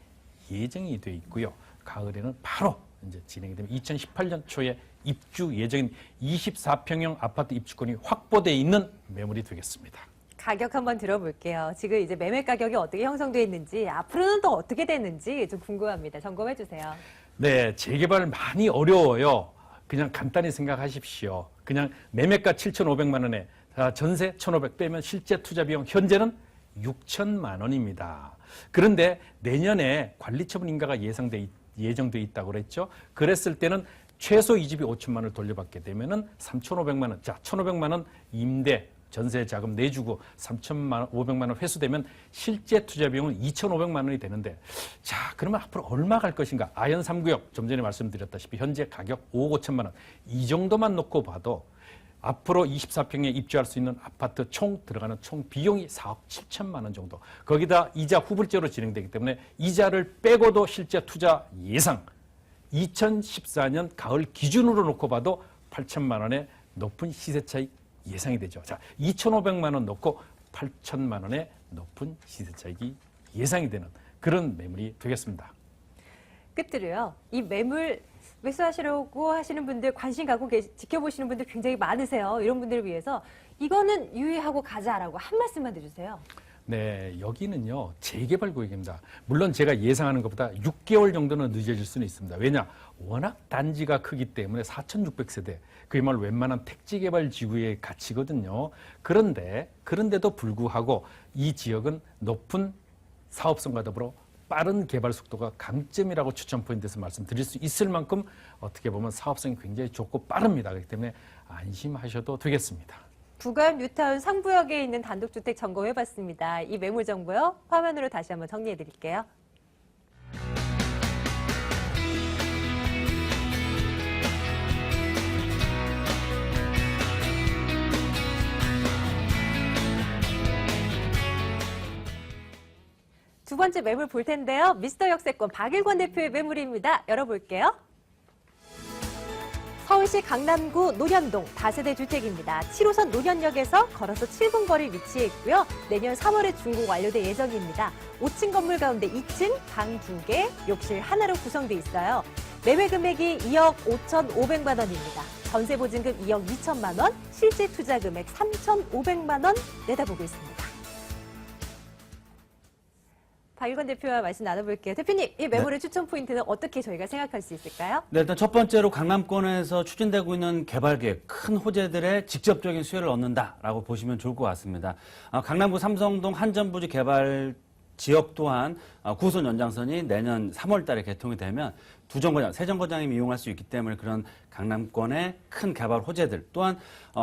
예정이 돼 있고요. 가을에는 바로 이제 진행이 되면 2018년 초에 입주 예정인 24평형 아파트 입주권이 확보돼 있는 매물이 되겠습니다. 가격 한번 들어볼게요. 지금 이제 매매 가격이 어떻게 형성되어 있는지 앞으로는 또 어떻게 되는지 좀 궁금합니다. 점검해 주세요. 네, 재개발 많이 어려워요. 그냥 간단히 생각하십시오. 그냥 매매가 7,500만 원에 전세 1,500 빼면 실제 투자 비용 현재는 6천만 원입니다. 그런데 내년에 관리처분 인가가 예정돼 있다고 그랬죠. 그랬을 때는 최소 이 집이 5천만 원을 돌려받게 되면은 3,500만 원. 자, 1,500만 원 임대 전세 자금 내주고 3,500만 원 회수되면 실제 투자 비용은 2,500만 원이 되는데 자, 그러면 앞으로 얼마 갈 것인가? 아현 3구역 좀 전에 말씀드렸다시피 현재 가격 5억 5천만 원. 이 정도만 놓고 봐도 앞으로 24평에 입주할 수 있는 아파트 들어가는 총 비용이 4억 7천만 원 정도. 거기다 이자 후불제로 진행되기 때문에 이자를 빼고도 실제 투자 예상 2014년 가을 기준으로 놓고 봐도 8천만 원의 높은 시세 차익 예상이 되죠. 자, 2,500만 원 놓고 8천만 원의 높은 시세 차익이 예상이 되는 그런 매물이 되겠습니다. 끝으로요. 이 매물 매수하시려고 하시는 분들, 관심 갖고 지켜보시는 분들 굉장히 많으세요. 이런 분들을 위해서 이거는 유의하고 가자라고 한 말씀만 해주세요. 네, 여기는요, 재개발 구역입니다. 물론 제가 예상하는 것보다 6개월 정도는 늦어질 수는 있습니다. 왜냐? 워낙 단지가 크기 때문에 4,600세대, 그야말로 웬만한 택지개발 지구의 가치거든요. 그런데도 불구하고 이 지역은 높은 사업성과 더불어 빠른 개발 속도가 강점이라고 추천 포인트에서 말씀드릴 수 있을 만큼 어떻게 보면 사업성이 굉장히 좋고 빠릅니다. 그렇기 때문에 안심하셔도 되겠습니다. 부간 뉴타운 상부역에 있는 단독주택 점검해봤습니다. 이 매물 정보요. 화면으로 다시 한번 정리해드릴게요. 두 번째 매물 볼 텐데요. 미스터 역세권 박일권 대표의 매물입니다. 열어볼게요. 서울시 강남구 논현동 다세대 주택입니다. 7호선 논현역에서 걸어서 7분 거리 위치해 있고요. 내년 3월에 준공 완료될 예정입니다. 5층 건물 가운데 2층, 방 2개, 욕실 하나로 구성돼 있어요. 매매 금액이 2억 5,500만 원입니다. 전세 보증금 2억 2천만 원, 실제 투자 금액 3,500만 원 내다보고 있습니다. 박일권 대표와 말씀 나눠볼게요. 대표님, 이 매물의 추천 포인트는 어떻게 저희가 생각할 수 있을까요? 네, 일단 첫 번째로 강남권에서 추진되고 있는 개발 계획, 큰 호재들의 직접적인 수혜를 얻는다라고 보시면 좋을 것 같습니다. 강남구 삼성동 한전부지 개발 지역 또한 9호선 연장선이 내년 3월 달에 개통이 되면 두 정거장, 세 정거장이 이용할 수 있기 때문에 그런 강남권의 큰 개발 호재들 또한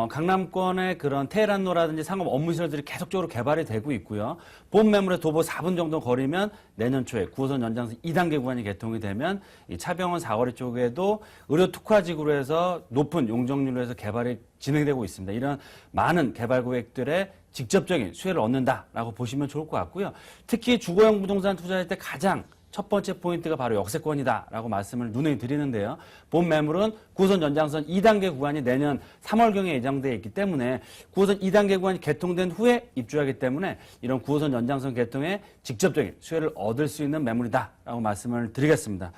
강남권의 그런 테헤란로라든지 상업 업무시설들이 계속적으로 개발이 되고 있고요. 본 매물에 도보 4분 정도 거리면 내년 초에 9호선 연장선 2단계 구간이 개통이 되면 이 차병원 사거리 쪽에도 의료 특화지구로 해서 높은 용적률로 해서 개발이 진행되고 있습니다. 이런 많은 개발 구획들의 직접적인 수혜를 얻는다라고 보시면 좋을 것 같고요. 특히 주거용 부동산 투자할 때 가장 첫 번째 포인트가 바로 역세권이다라고 말씀을 눈에 드리는데요. 본 매물은 9호선 연장선 2단계 구간이 내년 3월경에 예정되어 있기 때문에 9호선 2단계 구간이 개통된 후에 입주하기 때문에 이런 9호선 연장선 개통에 직접적인 수혜를 얻을 수 있는 매물이다라고 말씀을 드리겠습니다.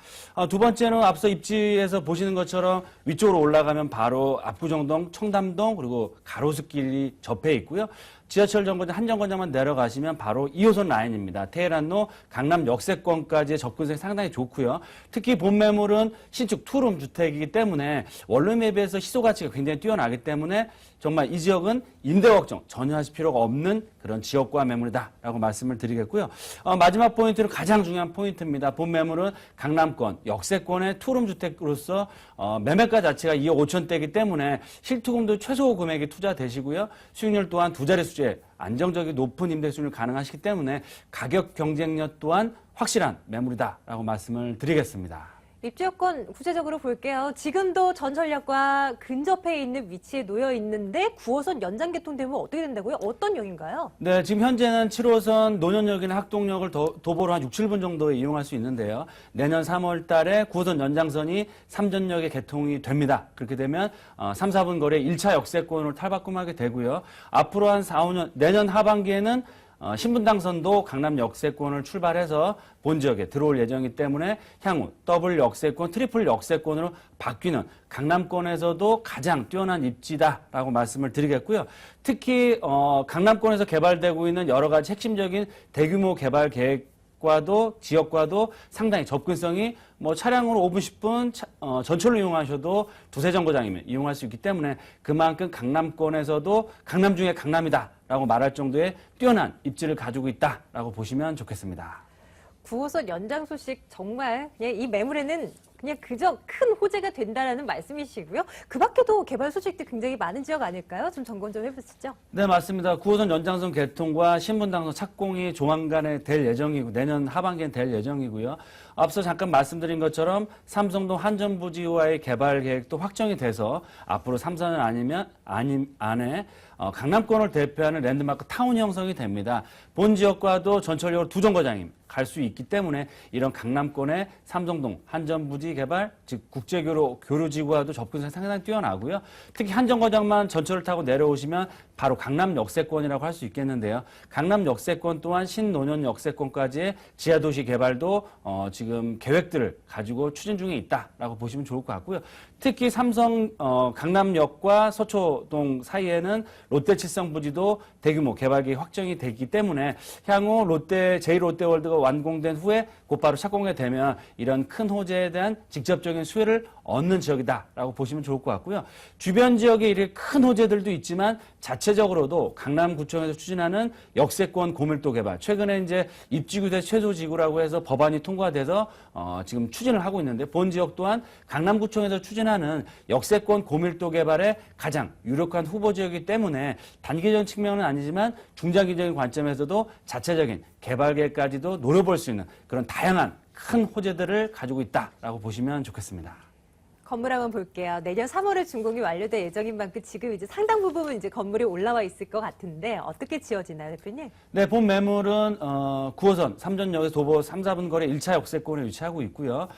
두 번째는 앞서 입지에서 보시는 것처럼 위쪽으로 올라가면 바로 압구정동, 청담동 그리고 가로수길이 접해 있고요. 지하철 정거장 한 정거장만 내려가시면 바로 2호선 라인입니다. 테헤란로 강남 역세권까지의 접근성이 상당히 좋고요. 특히 본 매물은 신축 투룸 주택이기 때문에 원룸에 비해서 희소 가치가 굉장히 뛰어나기 때문에 정말 이 지역은 임대 걱정 전혀 하실 필요가 없는 그런 지역과 매물이다라고 말씀을 드리겠고요. 마지막 포인트는 가장 중요한 포인트입니다. 본 매물은 강남권 역세권의 투룸 주택으로서 매매가 자체가 2억 5천대이기 때문에 실투금도 최소 금액이 투자되시고요. 수익률 또한 두 자릿수에 안정적인 높은 임대 수익률 가능하시기 때문에 가격 경쟁력 또한 확실한 매물이다라고 말씀을 드리겠습니다. 입주 여건 구체적으로 볼게요. 지금도 전철역과 근접해 있는 위치에 놓여 있는데 9호선 연장 개통되면 어떻게 된다고요? 어떤 역인가요? 네, 지금 현재는 7호선 논현역이나 학동역을 도보로 한 6, 7분 정도에 이용할 수 있는데요. 내년 3월 달에 9호선 연장선이 삼전역에 개통이 됩니다. 그렇게 되면 3, 4분 거리에 1차 역세권으로 탈바꿈하게 되고요. 앞으로 한 4, 5년, 내년 하반기에는 신분당선도 강남 역세권을 출발해서 본 지역에 들어올 예정이기 때문에 향후 더블 역세권, 트리플 역세권으로 바뀌는 강남권에서도 가장 뛰어난 입지다라고 말씀을 드리겠고요. 특히 강남권에서 개발되고 있는 여러 가지 핵심적인 대규모 개발 계획과도 지역과도 상당히 접근성이 차량으로 5분, 10분 전철로 이용하셔도 두세 정거장이면 이용할 수 있기 때문에 그만큼 강남권에서도 강남 중에 강남이다라고 말할 정도의 뛰어난 입지를 가지고 있다라고 보시면 좋겠습니다. 9호선 연장 소식 정말 그냥 이 매물에는 그냥 그저 큰 호재가 된다라는 말씀이시고요. 그 밖에도 개발 소식도 굉장히 많은 지역 아닐까요? 좀 점검 좀 해보시죠. 네, 맞습니다. 9호선 연장선 개통과 신분당선 착공이 조만간에 될 예정이고 내년 하반기엔 될 예정이고요. 앞서 잠깐 말씀드린 것처럼 삼성동 한전부지와의 개발 계획도 확정이 돼서 앞으로 3, 4년 안에 강남권을 대표하는 랜드마크 타운 형성이 됩니다. 본 지역과도 전철역으로 두 정거장이 갈 수 있기 때문에 이런 강남권의 삼성동 한전부지 개발, 즉 국제교류지구와도 접근성이 상당히 뛰어나고요. 특히 한 정거장만 전철을 타고 내려오시면 바로 강남 역세권이라고 할 수 있겠는데요. 강남 역세권 또한 신논현 역세권까지의 지하도시 개발도 지금 계획들을 가지고 추진 중에 있다라고 보시면 좋을 것 같고요. 특히 삼성 강남역과 서초동 사이에는 롯데칠성 부지도 대규모 개발 계획 확정이 되기 때문에 향후 제1롯데월드가 완공된 후에 곧바로 착공이 되면 이런 큰 호재에 대한 직접적인 수혜를 얻는 지역이다라고 보시면 좋을 것 같고요. 주변 지역에 이렇게 큰 호재들도 있지만 자체적으로도 강남구청에서 추진하는 역세권 고밀도 개발, 최근에 이제 입지규제 최소지구라고 해서 법안이 통과돼서 지금 추진을 하고 있는데 본 지역 또한 강남구청에서 추진하는 역세권 고밀도 개발의 가장 유력한 후보 지역이기 때문에 단기적인 측면은 아니지만 중장기적인 관점에서도 자체적인 개발 계획까지도 노려볼 수 있는 그런 다양한 큰 호재들을 가지고 있다라고 보시면 좋겠습니다. 건물 한번 볼게요. 내년 3월에 준공이 완료될 예정인 만큼 지금 이제 상당 부분 이제 건물이 올라와 있을 것 같은데 어떻게 지어지나요, 대표님? 네, 본 매물은 9호선 삼전역에서 도보 3, 4분 거리 1차 역세권에 위치하고 있고요.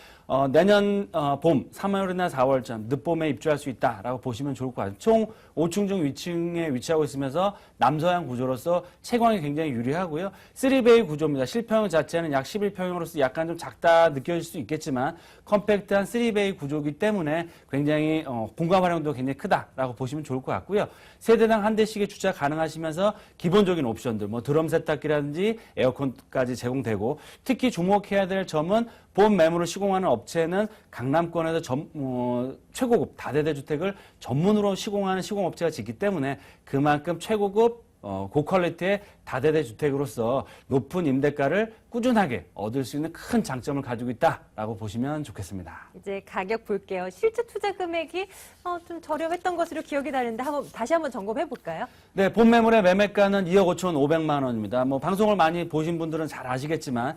내년 봄 3월이나 4월쯤 늦봄에 입주할 수 있다라고 보시면 좋을 것 같아요. 총 5층 중 위층에 위치하고 있으면서 남서양 구조로서 채광이 굉장히 유리하고요. 3베이 구조입니다. 실평 자체는 약 11평형으로서 약간 좀 작다 느껴질 수 있겠지만 컴팩트한 3베이 구조이기 때문에 굉장히 공간 활용도 굉장히 크다라고 보시면 좋을 것 같고요. 세대당 한 대씩의 주차 가능하시면서 기본적인 옵션들, 뭐 드럼 세탁기라든지 에어컨까지 제공되고 특히 주목해야 될 점은 본 매물을 시공하는 업체는 강남권에서 최고급 다세대 주택을 전문으로 시공하는 시공업체가 있기 때문에 그만큼 최고급 고퀄리티의 다세대 주택으로서 높은 임대가를 꾸준하게 얻을 수 있는 큰 장점을 가지고 있다라고 보시면 좋겠습니다. 이제 가격 볼게요. 실제 투자 금액이 좀 저렴했던 것으로 기억이 나는데 다시 한번 점검해 볼까요? 네, 본 매물의 매매가는 2억 5,500만 원입니다. 뭐 방송을 많이 보신 분들은 잘 아시겠지만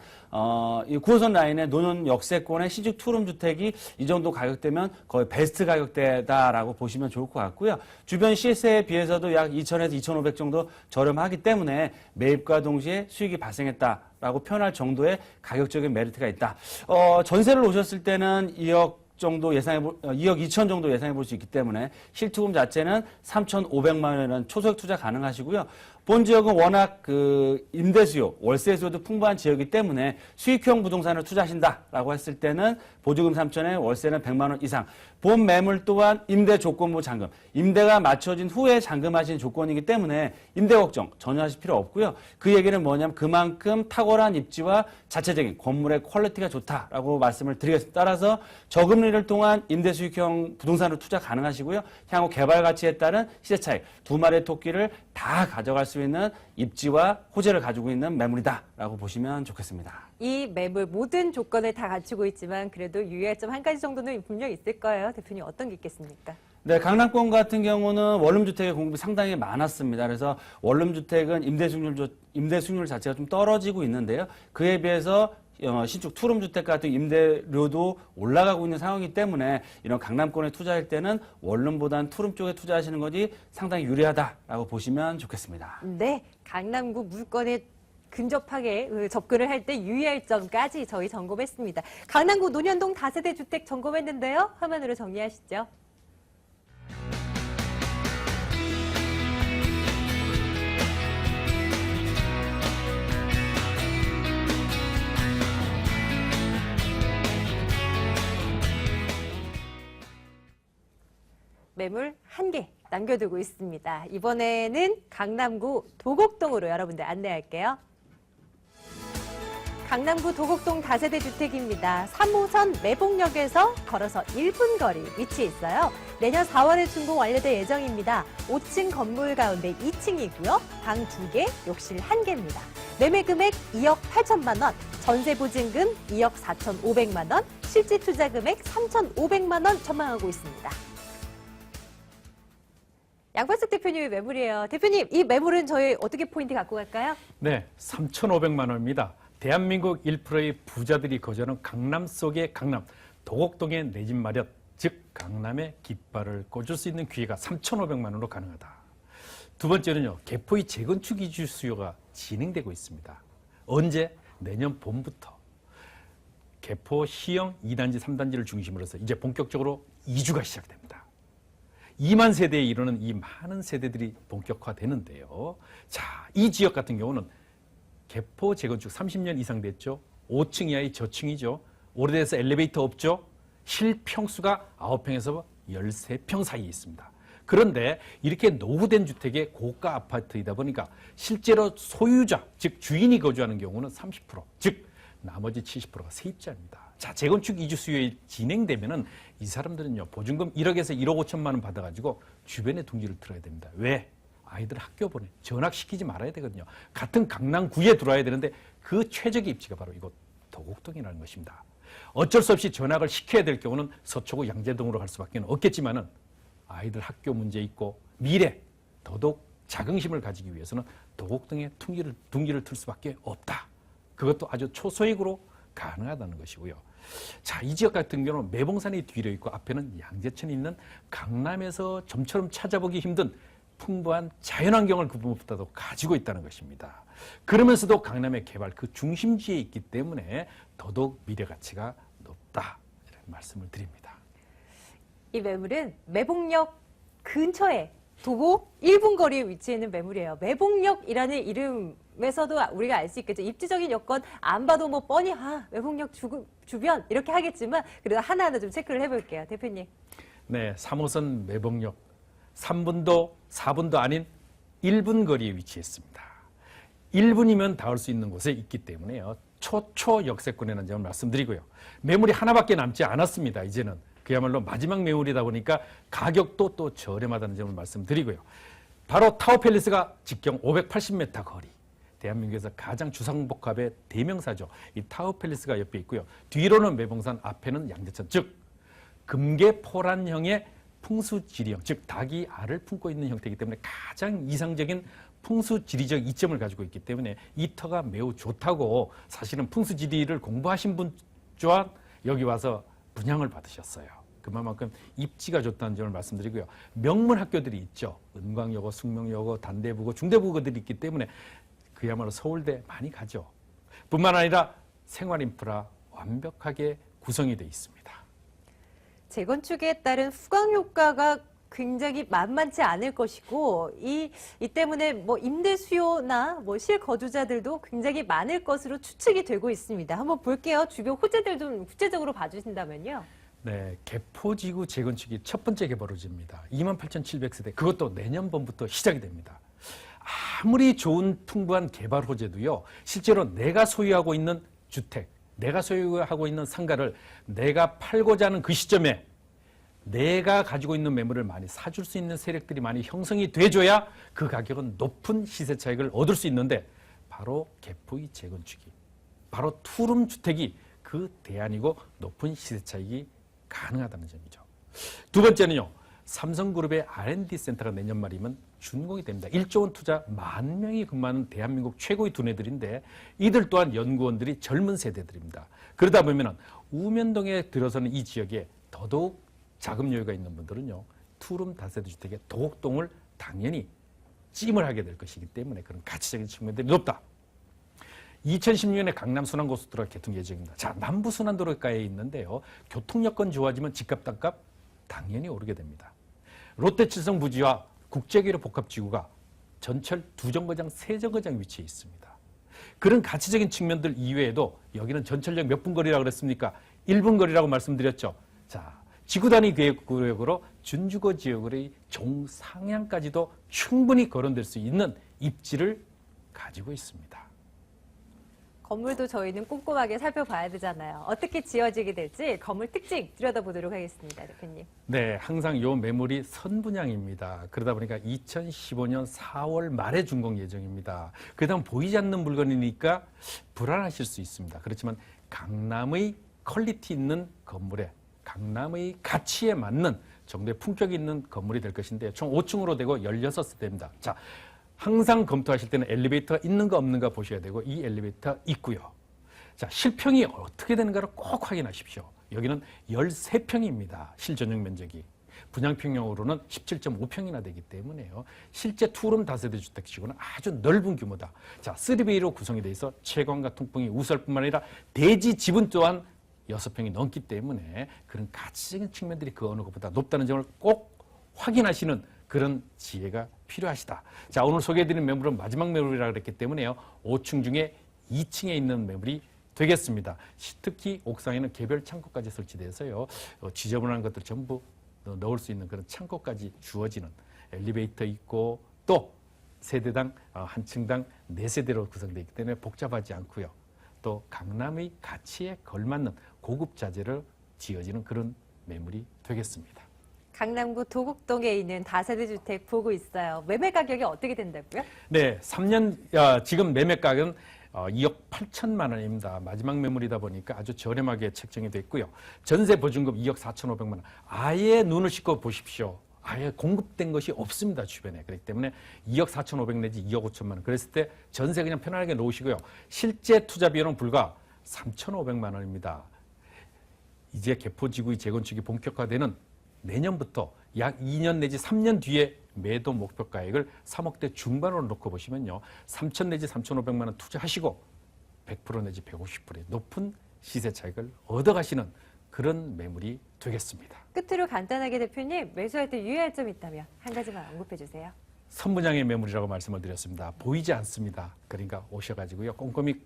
이 9호선 라인의 논현 역세권의 신축 투룸 주택이 이 정도 가격대면 거의 베스트 가격대다라고 보시면 좋을 것 같고요. 주변 시세에 비해서도 약 2,000에서 2,500 정도 저렴하기 때문에 매입과 동시에 수익이 발생했다라고 표현할 정도의 가격적인 메리트가 있다. 전세를 오셨을 때는 2억 2천 정도 예상해 볼 수 있기 때문에 실투금 자체는 3,500만 원이라는 초소액 투자 가능하시고요. 본 지역은 워낙 임대 수요, 월세 수요도 풍부한 지역이기 때문에 수익형 부동산을 투자하신다라고 했을 때는 보조금 3천에 월세는 100만 원 이상. 본 매물 또한 임대 조건부 잔금, 임대가 맞춰진 후에 잔금하시는 조건이기 때문에 임대 걱정 전혀 하실 필요 없고요. 그 얘기는 뭐냐면 그만큼 탁월한 입지와 자체적인 건물의 퀄리티가 좋다라고 말씀을 드리겠습니다. 따라서 저금리를 통한 임대 수익형 부동산으로 투자 가능하시고요. 향후 개발 가치에 따른 시세 차익, 두 마리의 토끼를 다 가져갈 수 있는 입지와 호재를 가지고 있는 매물이다라고 보시면 좋겠습니다. 이 매물 모든 조건을 다 갖추고 있지만 그래도 유의할 점 한 가지 정도는 분명히 있을 거예요. 대표님 어떤 게 있겠습니까? 네, 강남권 같은 경우는 원룸주택의 공급이 상당히 많았습니다. 그래서 원룸주택은 임대 수익률 자체가 좀 떨어지고 있는데요. 그에 비해서 신축 투룸주택 같은 임대료도 올라가고 있는 상황이기 때문에 이런 강남권에 투자할 때는 원룸보다는 투룸 쪽에 투자하시는 것이 상당히 유리하다라고 보시면 좋겠습니다. 네, 강남구 물건에 근접하게 접근을 할 때 유의할 점까지 저희 점검했습니다. 강남구 논현동 다세대 주택 점검했는데요. 화면으로 정리하시죠. 매물 1개 남겨두고 있습니다. 이번에는 강남구 도곡동으로 여러분들 안내할게요. 강남구 도곡동 다세대 주택입니다. 3호선 매봉역에서 걸어서 1분 거리 위치해 있어요. 내년 4월에 준공 완료될 예정입니다. 5층 건물 가운데 2층이고요. 방 2개, 욕실 1개입니다. 매매 금액 2억 8천만 원, 전세 보증금 2억 4,500만 원, 실제 투자 금액 3,500만 원 전망하고 있습니다. 양발석 대표님의 매물이에요. 대표님, 이 매물은 저희 어떻게 포인트 갖고 갈까요? 네, 3,500만 원입니다. 대한민국 1%의 부자들이 거주하는 강남 속의 강남, 도곡동의 내 집 마련, 즉 강남의 깃발을 꽂을 수 있는 기회가 3,500만 원으로 가능하다. 두 번째는요, 개포의 재건축 이주 수요가 진행되고 있습니다. 언제? 내년 봄부터 개포 시형 2단지, 3단지를 중심으로 해서 이제 본격적으로 이주가 시작됩니다. 2만 세대에 이르는 이 많은 세대들이 본격화되는데요. 자, 이 지역 같은 경우는 개포 재건축 30년 이상 됐죠. 5층 이하의 저층이죠. 오래돼서 엘리베이터 없죠. 실평수가 9평에서 13평 사이에 있습니다. 그런데 이렇게 노후된 주택의 고가 아파트이다 보니까 실제로 소유자, 즉 주인이 거주하는 경우는 30%, 즉 나머지 70%가 세입자입니다. 자, 재건축 이주 수요에 진행되면은 이 사람들은요, 보증금 1억에서 1억 5천만 원 받아가지고 주변에 둥지를 틀어야 됩니다. 왜? 아이들 학교 보내, 전학시키지 말아야 되거든요. 같은 강남구에 들어와야 되는데 그 최적의 입지가 바로 이곳 도곡동이라는 것입니다. 어쩔 수 없이 전학을 시켜야 될 경우는 서초구 양재동으로 갈 수밖에 없겠지만은 아이들 학교 문제 있고 미래 더더욱 자긍심을 가지기 위해서는 도곡동에 둥지를 틀 수밖에 없다. 그것도 아주 초소액으로 가능하다는 것이고요. 자, 이 지역 같은 경우는 매봉산이 뒤로 있고 앞에는 양재천이 있는 강남에서 좀처럼 찾아보기 힘든 풍부한 자연환경을 그 무엇보다도 가지고 있다는 것입니다. 그러면서도 강남의 개발 그 중심지에 있기 때문에 더더욱 미래 가치가 높다 이런 말씀을 드립니다. 이 매물은 매봉역 근처에 도보 1분 거리에 위치해 있는 매물이에요. 매봉역이라는 이름에서도 우리가 알 수 있겠죠. 입지적인 여건 안 봐도 뭐 뻔히 매봉역 주변 이렇게 하겠지만 그래도 하나하나 좀 체크를 해볼게요. 대표님. 네, 3호선 매봉역 3분도 4분도 아닌 1분 거리에 위치했습니다. 1분이면 닿을 수 있는 곳에 있기 때문에요. 초초 역세권이라는 점을 말씀드리고요. 매물이 하나밖에 남지 않았습니다. 이제는 그야말로 마지막 매물이다 보니까 가격도 또 저렴하다는 점을 말씀드리고요. 바로 타워팰리스가 직경 580m 거리. 대한민국에서 가장 주상복합의 대명사죠. 이 타워팰리스가 옆에 있고요. 뒤로는 매봉산, 앞에는 양재천, 즉 금계포란형의 풍수지리형, 즉 닭이 알을 품고 있는 형태이기 때문에 가장 이상적인 풍수지리적 이점을 가지고 있기 때문에 이 터가 매우 좋다고 사실은 풍수지리를 공부하신 분 또한 여기 와서 분양을 받으셨어요. 그만큼 입지가 좋다는 점을 말씀드리고요. 명문 학교들이 있죠. 은광여고, 숙명여고, 단대부고, 중대부고들이 있기 때문에 그야말로 서울대 많이 가죠. 뿐만 아니라 생활인프라 완벽하게 구성이 되어 있습니다. 재건축에 따른 후광 효과가 굉장히 만만치 않을 것이고 이 때문에 뭐 임대 수요나 뭐 실거주자들도 굉장히 많을 것으로 추측이 되고 있습니다. 한번 볼게요. 주변 호재들 좀 구체적으로 봐주신다면요. 네, 개포지구 재건축이 첫 번째 개발호지입니다. 28,700세대. 그것도 내년 봄부터 시작이 됩니다. 아무리 좋은 풍부한 개발 호재도요. 실제로 내가 소유하고 있는 주택, 내가 소유하고 있는 상가를 내가 팔고자 하는 그 시점에 내가 가지고 있는 매물을 많이 사줄 수 있는 세력들이 많이 형성이 돼줘야 그 가격은 높은 시세 차익을 얻을 수 있는데 바로 개포의 재건축이, 바로 투룸 주택이 그 대안이고 높은 시세 차익이 가능하다는 점이죠. 두 번째는요. 삼성그룹의 R&D 센터가 내년 말이면 준공이 됩니다. 1조 원 투자 10,000명이 근무하는 대한민국 최고의 두뇌들인데 이들 또한 연구원들이 젊은 세대들입니다. 그러다 보면 우면동에 들어서는 이 지역에 더더욱 자금 여유가 있는 분들은요. 투룸 다세대 주택의 도곡동을 당연히 찜을 하게 될 것이기 때문에 그런 가치적인 측면들이 높다. 2016년에 강남 순환고속도로가 개통 예정입니다. 자, 남부 순환도로가에 있는데요. 교통 여건 좋아지면 집값, 땅값 당연히 오르게 됩니다. 롯데칠성 부지와 국제계로 복합지구가 전철 2정거장, 3정거장 위치해 있습니다. 그런 가치적인 측면들 이외에도 여기는 전철역 몇 분 거리라고 그랬습니까? 1분 거리라고 말씀드렸죠. 자, 지구단위 계획구역으로 준주거 지역의 종상향까지도 충분히 거론될 수 있는 입지를 가지고 있습니다. 건물도 저희는 꼼꼼하게 살펴봐야 되잖아요. 어떻게 지어지게 될지 건물 특징 들여다보도록 하겠습니다. 대표님. 네, 항상 이 매물이 선분양입니다. 그러다 보니까 2015년 4월 말에 준공 예정입니다. 그다음 보이지 않는 물건이니까 불안하실 수 있습니다. 그렇지만 강남의 퀄리티 있는 건물에 강남의 가치에 맞는 정도의 품격이 있는 건물이 될 것인데 총 5층으로 되고 16세대입니다. 자, 항상 검토하실 때는 엘리베이터가 있는가 없는가 보셔야 되고 이 엘리베이터 있고요. 자, 실평이 어떻게 되는가를 꼭 확인하십시오. 여기는 13평입니다. 실전용 면적이. 분양평형으로는 17.5평이나 되기 때문에요. 실제 투룸 다세대 주택치고는 아주 넓은 규모다. 자, 3B로 구성이 돼 있어 채광과 통풍이 우수할 뿐만 아니라 대지 지분 또한 6평이 넘기 때문에 그런 가치적인 측면들이 그 어느 것보다 높다는 점을 꼭 확인하시는 그런 지혜가 필요하시다. 자, 오늘 소개해드린 매물은 마지막 매물이라고 그랬기 때문에요. 5층 중에 2층에 있는 매물이 되겠습니다. 특히 옥상에는 개별 창고까지 설치돼서요. 지저분한 것들 전부 넣을 수 있는 그런 창고까지 주어지는 엘리베이터 있고 또 세대당 한 층당 4세대로 구성되어 있기 때문에 복잡하지 않고요. 또 강남의 가치에 걸맞는 고급 자재를 지어지는 그런 매물이 되겠습니다. 강남구 도곡동에 있는 다세대 주택 보고 있어요. 매매 가격이 어떻게 된다고요? 네, 3년 지금 매매 가격은 2억 8천만 원입니다. 마지막 매물이다 보니까 아주 저렴하게 책정이 됐고요. 전세 보증금 2억 4,500만 원. 아예 눈을 씻고 보십시오. 아예 공급된 것이 없습니다, 주변에. 그렇기 때문에 2억 4,500 내지 2억 5천만 원. 그랬을 때 전세 그냥 편안하게 놓으시고요. 실제 투자 비용은 불과 3,500만 원입니다. 이제 개포지구의 재건축이 본격화되는 내년부터 약 2년 내지 3년 뒤에 매도 목표가액을 3억대 중반으로 놓고 보시면요. 3천 내지 3,500만 원 투자하시고 100% 내지 150%의 높은 시세 차익을 얻어가시는 그런 매물이 되겠습니다. 끝으로 간단하게 대표님, 매수할 때 유의할 점이 있다면 한 가지만 언급해 주세요. 선분양의 매물이라고 말씀을 드렸습니다. 보이지 않습니다. 그러니까 오셔가지고요. 꼼꼼히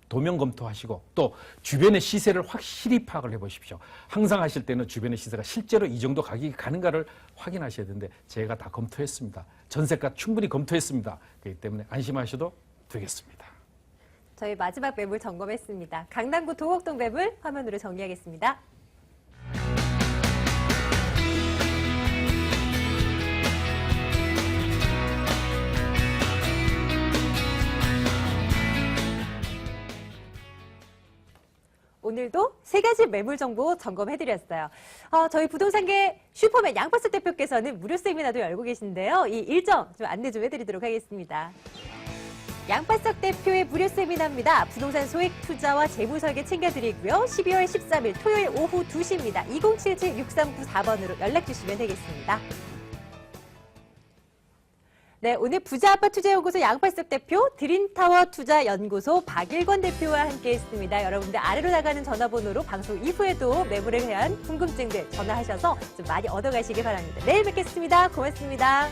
도면 검토하시고 또 주변의 시세를 확실히 파악을 해보십시오. 항상 하실 때는 주변의 시세가 실제로 이 정도 가격이 가는가를 확인하셔야 되는데 제가 다 검토했습니다. 전세가 충분히 검토했습니다. 그렇기 때문에 안심하셔도 되겠습니다. 저희 마지막 매물 점검했습니다. 강남구 도곡동 매물 화면으로 정리하겠습니다. 오늘도 3가지 매물 정보 점검해드렸어요. 저희 부동산계 슈퍼맨 양파석 대표께서는 무료 세미나도 열고 계신데요. 이 일정 좀 안내 좀 해드리도록 하겠습니다. 양파석 대표의 무료 세미나입니다. 부동산 소액 투자와 재무 설계 챙겨드리고요. 12월 13일 토요일 오후 2시입니다. 2077-6394번으로 연락 주시면 되겠습니다. 네, 오늘 부자아파투자연구소 양팔석 대표, 드림타워 투자연구소 박일권 대표와 함께했습니다. 여러분들 아래로 나가는 전화번호로 방송 이후에도 매물에 대한 궁금증들 전화하셔서 좀 많이 얻어가시기 바랍니다. 내일 뵙겠습니다. 고맙습니다.